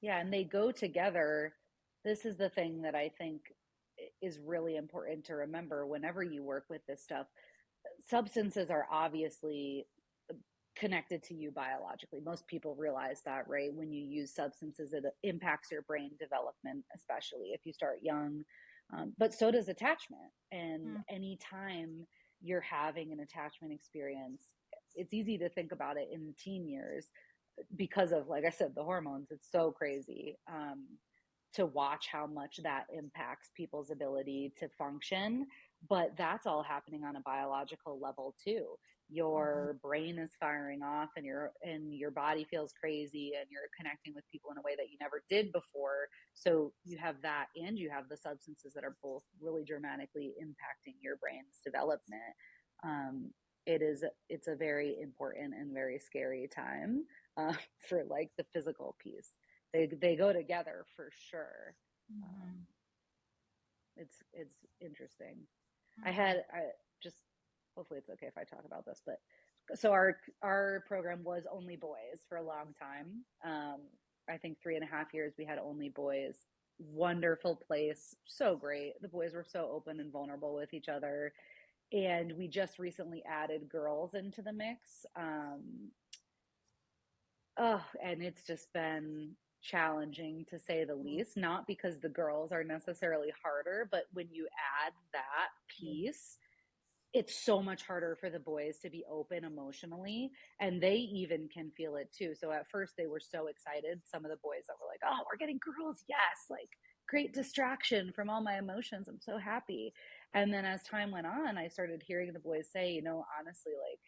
Yeah, and they go together. This is the thing that I think is really important to remember whenever you work with this stuff. Substances are obviously connected to you biologically. Most people realize that, right? When you use substances, it impacts your brain development, especially if you start young. But so does attachment. And anytime you're having an attachment experience, it's easy to think about it in teen years because of, like I said, the hormones. It's so crazy to watch how much that impacts people's ability to function. But that's all happening on a biological level too. Your brain is firing off, and your body feels crazy, and you're connecting with people in a way that you never did before. So you have that, and you have the substances that are both really dramatically impacting your brain's development. It's a very important and very scary time for like the physical piece. They go together for sure. It's interesting. I just, hopefully it's okay if I talk about this, but so our program was only boys for a long time. I think 3.5 years we had only boys. Wonderful place, so great. The boys were so open and vulnerable with each other, and we just recently added girls into the mix. And it's just been challenging, to say the least, not because the girls are necessarily harder, but when you add that piece, it's so much harder for the boys to be open emotionally, and they even can feel it too. So at first they were so excited, some of the boys that were like, oh, we're getting girls, yes, like great distraction from all my emotions, I'm so happy. And then as time went on, I started hearing the boys say, honestly, like,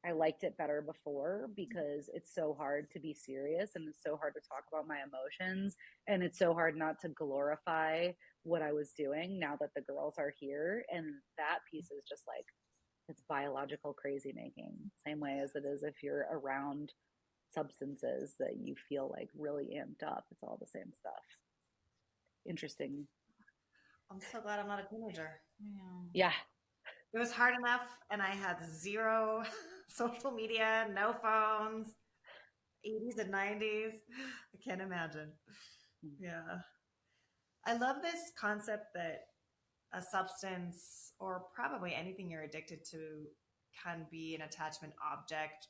I liked it better before because it's so hard to be serious, and it's so hard to talk about my emotions, and it's so hard not to glorify what I was doing now that the girls are here. And that piece is just like, it's biological crazy making, same way as it is if you're around substances that you feel like really amped up. It's all the same stuff. Interesting. I'm so glad I'm not a teenager. Yeah. It was hard enough, and I had zero social media, no phones, 80s and 90s. I can't imagine. Yeah. I love this concept that a substance, or probably anything you're addicted to, can be an attachment object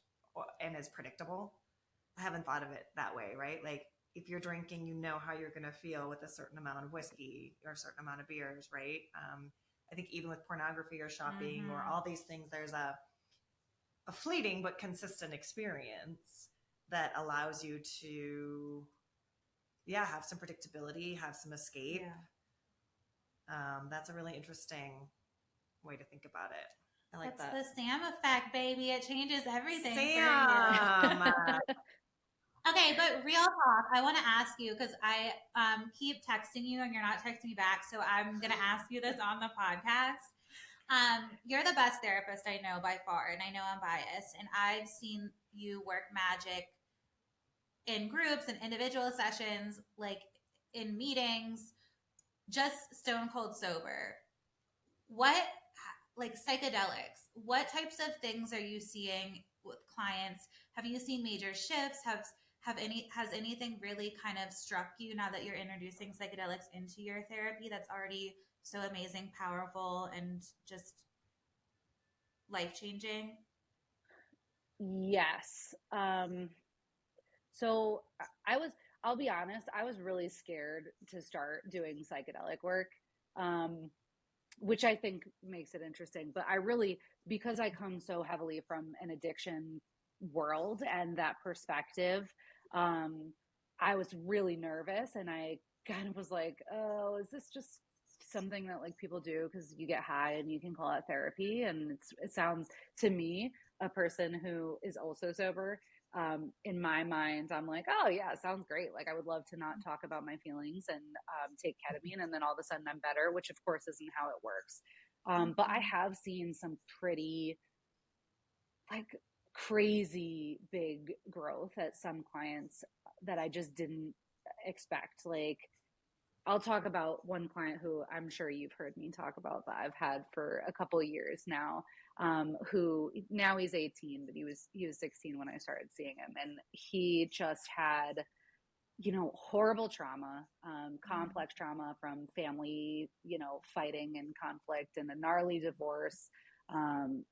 and is predictable. I haven't thought of it that way, right? Like, if you're drinking, you know how you're going to feel with a certain amount of whiskey or a certain amount of beers, right? I think even with pornography or shopping or all these things, there's a fleeting but consistent experience that allows you to, have some predictability, have some escape. That's a really interesting way to think about it. I like that. That's the Sam effect, baby. It changes everything Sam. for you. Okay, but real talk, I want to ask you, because I keep texting you and you're not texting me back, so I'm going to ask you this on the podcast. You're the best therapist I know by far, and I know I'm biased, and I've seen you work magic in groups and individual sessions, like in meetings, just stone cold sober. What, like psychedelics, what types of things are you seeing with clients? Have you seen major shifts? Has anything really kind of struck you now that you're introducing psychedelics into your therapy that's already so amazing, powerful, and just life-changing? Yes. So I'll be honest, I was really scared to start doing psychedelic work, which I think makes it interesting. But because I come so heavily from an addiction world and that perspective, I was really nervous, and I kind of was like, oh, is this just something that like people do because you get high and you can call it therapy? And it sounds to me, a person who is also sober, in my mind, I'm like, oh yeah, sounds great. Like I would love to not talk about my feelings and take ketamine, and then all of a sudden I'm better, which of course isn't how it works. But I have seen some pretty like crazy big growth at some clients that I just didn't expect. Like I'll talk about one client who I'm sure you've heard me talk about that I've had for a couple of years now. Who now he's 18, but he was 16 when I started seeing him, and he just had horrible trauma, complex trauma from family, fighting and conflict, and a gnarly divorce. Um,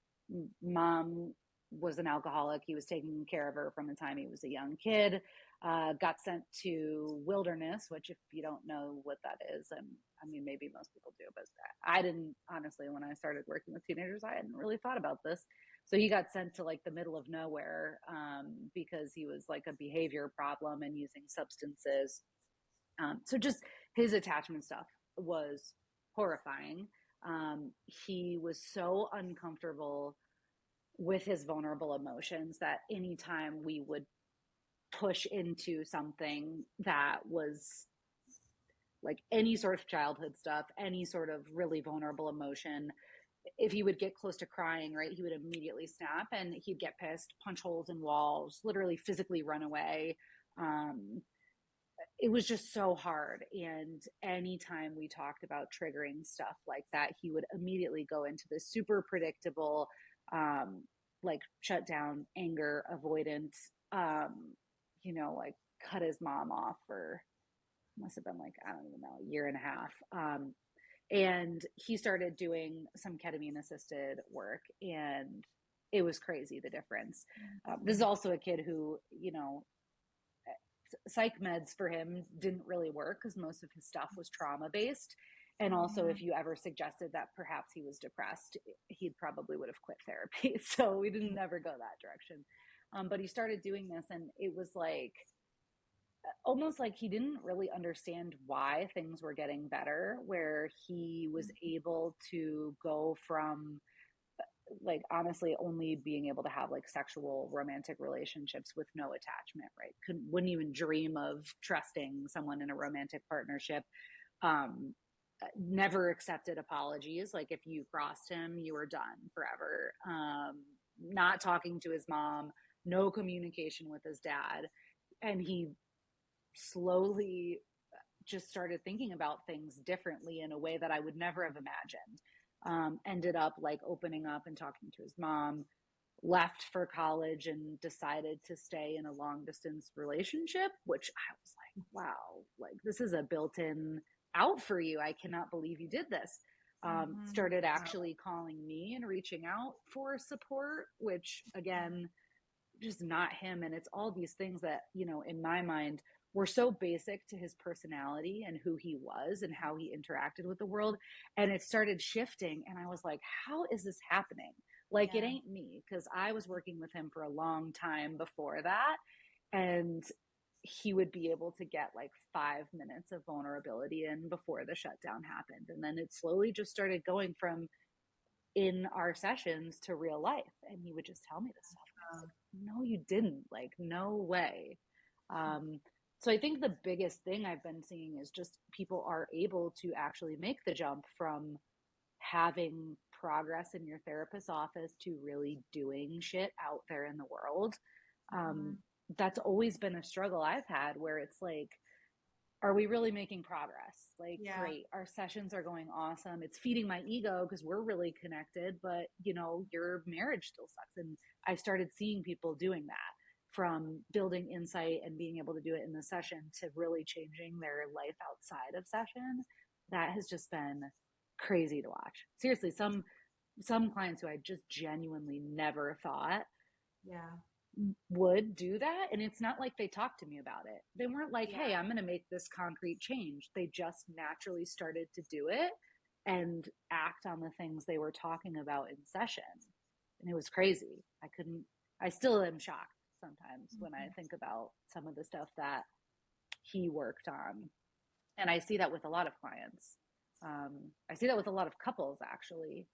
Mom was an alcoholic. He was taking care of her from the time he was a young kid. Got sent to wilderness, which if you don't know what that is, and I mean, maybe most people do, but I didn't, honestly. When I started working with teenagers, I hadn't really thought about this. So he got sent to like the middle of nowhere, because he was like a behavior problem and using substances. So just his attachment stuff was horrifying. He was so uncomfortable with his vulnerable emotions that anytime we would push into something that was like any sort of childhood stuff, any sort of really vulnerable emotion, if he would get close to crying, right, he would immediately snap and he'd get pissed, punch holes in walls, literally physically run away. It was just so hard. And anytime we talked about triggering stuff like that, he would immediately go into this super predictable, like shut down, anger, avoidant, like cut his mom off for, must have been like, I don't even know, a year and a half. And he started doing some ketamine assisted work, and it was crazy, the difference. This is also a kid who, psych meds for him didn't really work because most of his stuff was trauma based. And also, if you ever suggested that perhaps he was depressed, he probably would have quit therapy. So we didn't ever go that direction. But he started doing this, and it was like almost like he didn't really understand why things were getting better, where he was able to go from like honestly only being able to have like sexual romantic relationships with no attachment, right? Wouldn't even dream of trusting someone in a romantic partnership. um Never accepted apologies. Like if you crossed him, you were done forever. Not talking to his mom, no communication with his dad. And he slowly just started thinking about things differently in a way that I would never have imagined. Ended up like opening up and talking to his mom, left for college and decided to stay in a long distance relationship, which I was like, wow, like this is a built in out for you. I cannot believe you did this. Started actually calling me and reaching out for support, which again, just not him. And it's all these things that, in my mind, were so basic to his personality and who he was and how he interacted with the world. And it started shifting. And I was like, how is this happening? Like, it ain't me, because I was working with him for a long time before that. And he would be able to get like 5 minutes of vulnerability in before the shutdown happened. And then it slowly just started going from in our sessions to real life. And he would just tell me this stuff. And I was like, no, you didn't. Like, no way. So I think the biggest thing I've been seeing is just people are able to actually make the jump from having progress in your therapist's office to really doing shit out there in the world. That's always been a struggle I've had, where it's like, are we really making progress? Like, great, our sessions are going awesome. It's feeding my ego because we're really connected, but your marriage still sucks. And I started seeing people doing that, from building insight and being able to do it in the session to really changing their life outside of session. That has just been crazy to watch. Seriously, some clients who I just genuinely never thought would do that. And it's not like they talked to me about it. They weren't like, hey, I'm going to make this concrete change. They just naturally started to do it and act on the things they were talking about in session. And it was crazy. I still am shocked sometimes when I think about some of the stuff that he worked on. And I see that with a lot of clients. I see that with a lot of couples, actually,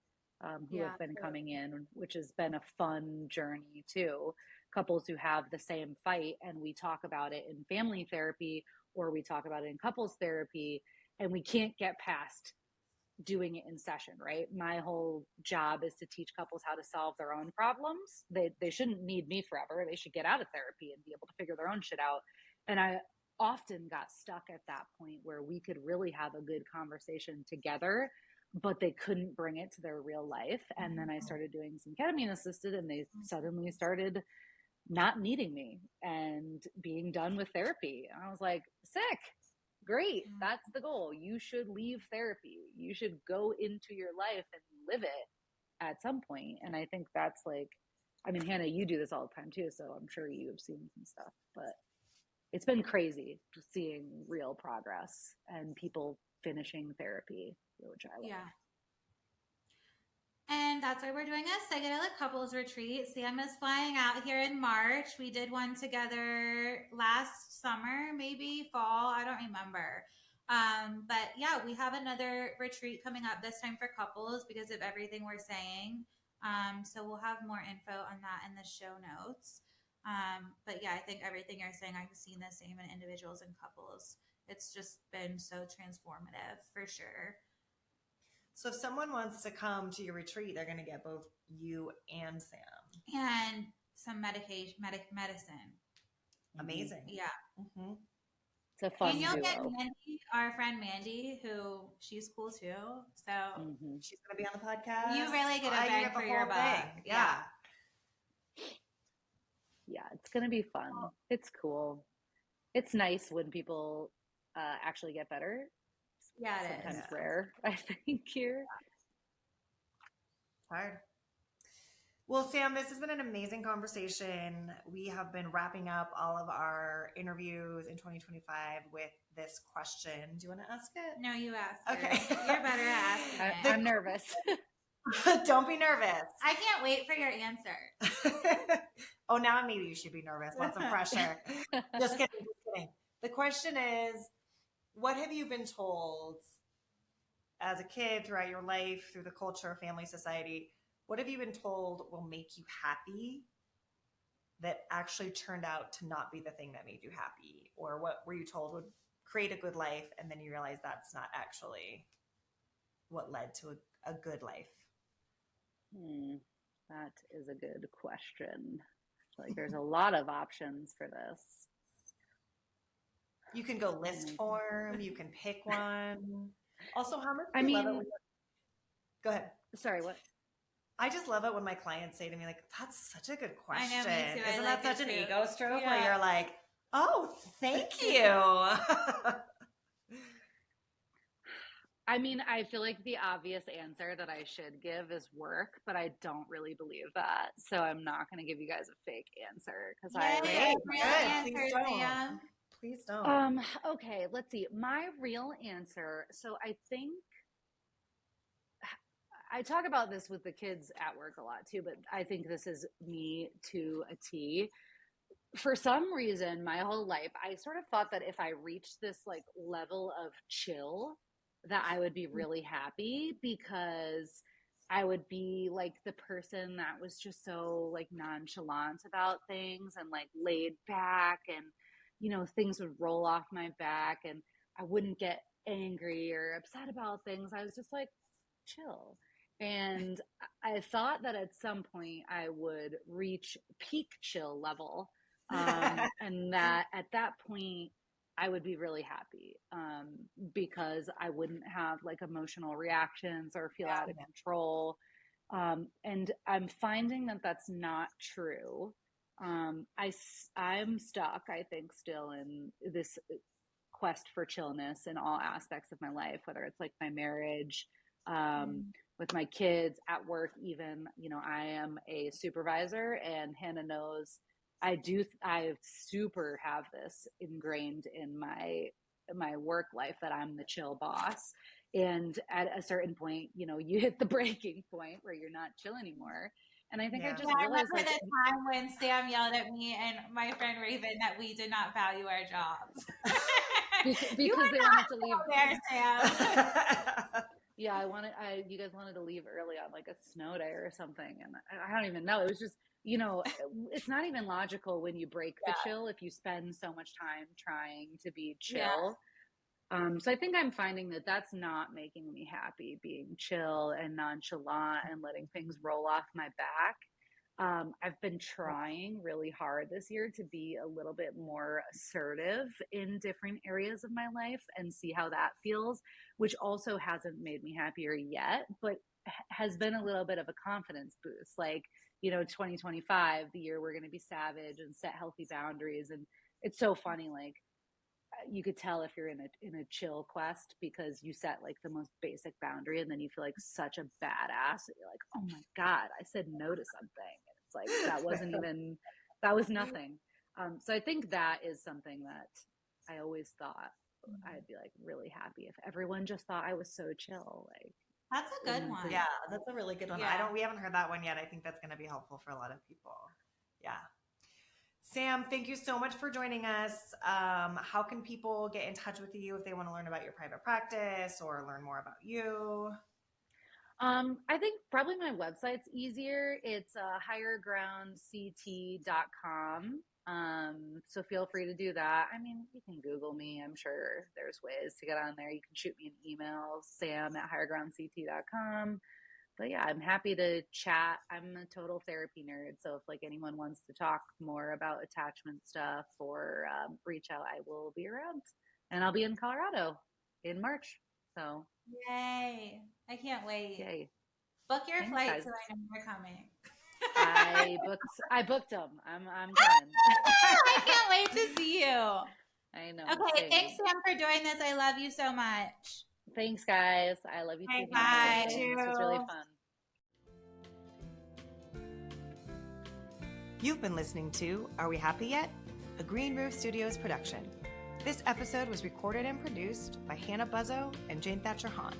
who have been coming in, which has been a fun journey too. Couples who have the same fight, and we talk about it in family therapy, or we talk about it in couples therapy, and we can't get past doing it in session, right? My whole job is to teach couples how to solve their own problems. They shouldn't need me forever. They should get out of therapy and be able to figure their own shit out. And I often got stuck at that point where we could really have a good conversation together, but they couldn't bring it to their real life. And then I started doing some ketamine assisted, and they suddenly started not needing me and being done with therapy. And I was like, sick. Great. That's the goal. You should leave therapy. You should go into your life and live it at some point. And I think that's like, I mean, Hannah, you do this all the time too, so I'm sure you have seen some stuff, but it's been crazy just seeing real progress and people finishing therapy, which I love. Yeah. And that's why we're doing a psychedelic couples retreat. Sam is flying out here in March. We did one together last summer, maybe fall. I don't remember. But yeah, we have another retreat coming up this time for couples because of everything we're saying. So we'll have more info on that in the show notes. But yeah, I think everything you're saying, I've seen the same in individuals and couples. It's just been so transformative for sure. So if someone wants to come to your retreat, they're going to get both you and Sam. And some medicine. Amazing. Yeah. Mm-hmm. It's a fun And you'll duo. get Mandy, our friend Mandy, who she's cool too. So she's going to be on the podcast. You really get a bang for your buck. Yeah. Yeah, it's going to be fun. It's cool. It's nice when people actually get better. Yeah, it Sometimes is. rare, I think, here. Hard. Well, Sam, this has been an amazing conversation. We have been wrapping up all of our interviews in 2025 with this question. Do you want to ask it? No, you ask. Okay. You're better at asking it. I'm nervous. Don't be nervous. I can't wait for your answer. Oh, now maybe you should be nervous. Lots of pressure. Just kidding. The question is, what have you been told as a kid throughout your life, through the culture, family, society? What have you been told will make you happy that actually turned out to not be the thing that made you happy? Or what were you told would create a good life, and then you realize that's not actually what led to a good life? That is a good question. I feel like there's a lot of options for this. You can go list form. You can pick one. Also, how much go ahead. Sorry, what? I just love it when my clients say to me, like, that's such a good question. I know, me too. Isn't like that such an too. ego stroke Yeah. where you're like, oh, thank you. I mean, I feel like the obvious answer that I should give is work, but I don't really believe that. So I'm not going to give you guys a fake answer because Please don't. Okay, let's see. My real answer. So I think I talk about this with the kids at work a lot too, but I think this is me to a T. For some reason, my whole life, I sort of thought that if I reached this like level of chill, that I would be really happy because I would be like the person that was just so like nonchalant about things and like laid back, and you know, things would roll off my back and I wouldn't get angry or upset about things. I was just like chill. And I thought that at some point I would reach peak chill level. And that at that point I would be really happy because I wouldn't have like emotional reactions or feel out of control. And I'm finding that that's not true. I'm stuck, I think, still in this quest for chillness in all aspects of my life, whether it's like my marriage, with my kids, at work, even. You know, I am a supervisor, and Hannah knows I super have this ingrained in my work life that I'm the chill boss. And at a certain point, you know, you hit the breaking point where you're not chill anymore. And I think I just realized, I remember the time when Sam yelled at me and my friend Raven that we did not value our jobs. because they wanted to leave. There, Sam. Yeah, you guys wanted to leave early on like a snow day or something. And I don't even know. It was just, it's not even logical when you break the chill if you spend so much time trying to be chill. So I think I'm finding that that's not making me happy, being chill and nonchalant and letting things roll off my back. I've been trying really hard this year to be a little bit more assertive in different areas of my life and see how that feels, which also hasn't made me happier yet, but has been a little bit of a confidence boost. Like, 2025, the year we're going to be savage and set healthy boundaries. And it's so funny. Like, you could tell if you're in a chill quest because you set like the most basic boundary and then you feel like such a badass. You're like, oh my God, I said no to something. And it's like, that was nothing. So I think that is something that I always thought I'd be like really happy if everyone just thought I was so chill. Like, that's a good one. Yeah, that's a really good one. Yeah. We haven't heard that one yet. I think that's going to be helpful for a lot of people. Yeah. Sam, thank you so much for joining us. How can people get in touch with you if they want to learn about your private practice or learn more about you? I think probably my website's easier. It's highergroundct.com. So feel free to do that. I mean, you can Google me. I'm sure there's ways to get on there. You can shoot me an email, sam@highergroundct.com. But yeah, I'm happy to chat. I'm a total therapy nerd. So if like anyone wants to talk more about attachment stuff or reach out, I will be around. And I'll be in Colorado in March. So yay. I can't wait. Yay. Book your flight so I know you're coming. I booked them. I'm coming. I can't wait to see you. I know. Okay, thanks Sam for doing this. I love you so much. Thanks, guys. I love you too. Bye. This was really fun. You've been listening to Are We Happy Yet? A Green Roof Studios production. This episode was recorded and produced by Hannah Buzzo and Jane Thatcher Hahn.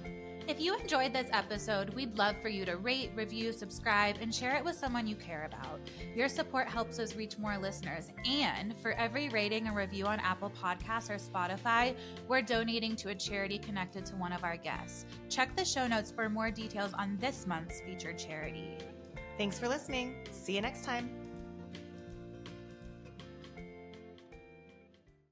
If you enjoyed this episode, we'd love for you to rate, review, subscribe, and share it with someone you care about. Your support helps us reach more listeners. And for every rating and review on Apple Podcasts or Spotify, we're donating to a charity connected to one of our guests. Check the show notes for more details on this month's featured charity. Thanks for listening. See you next time.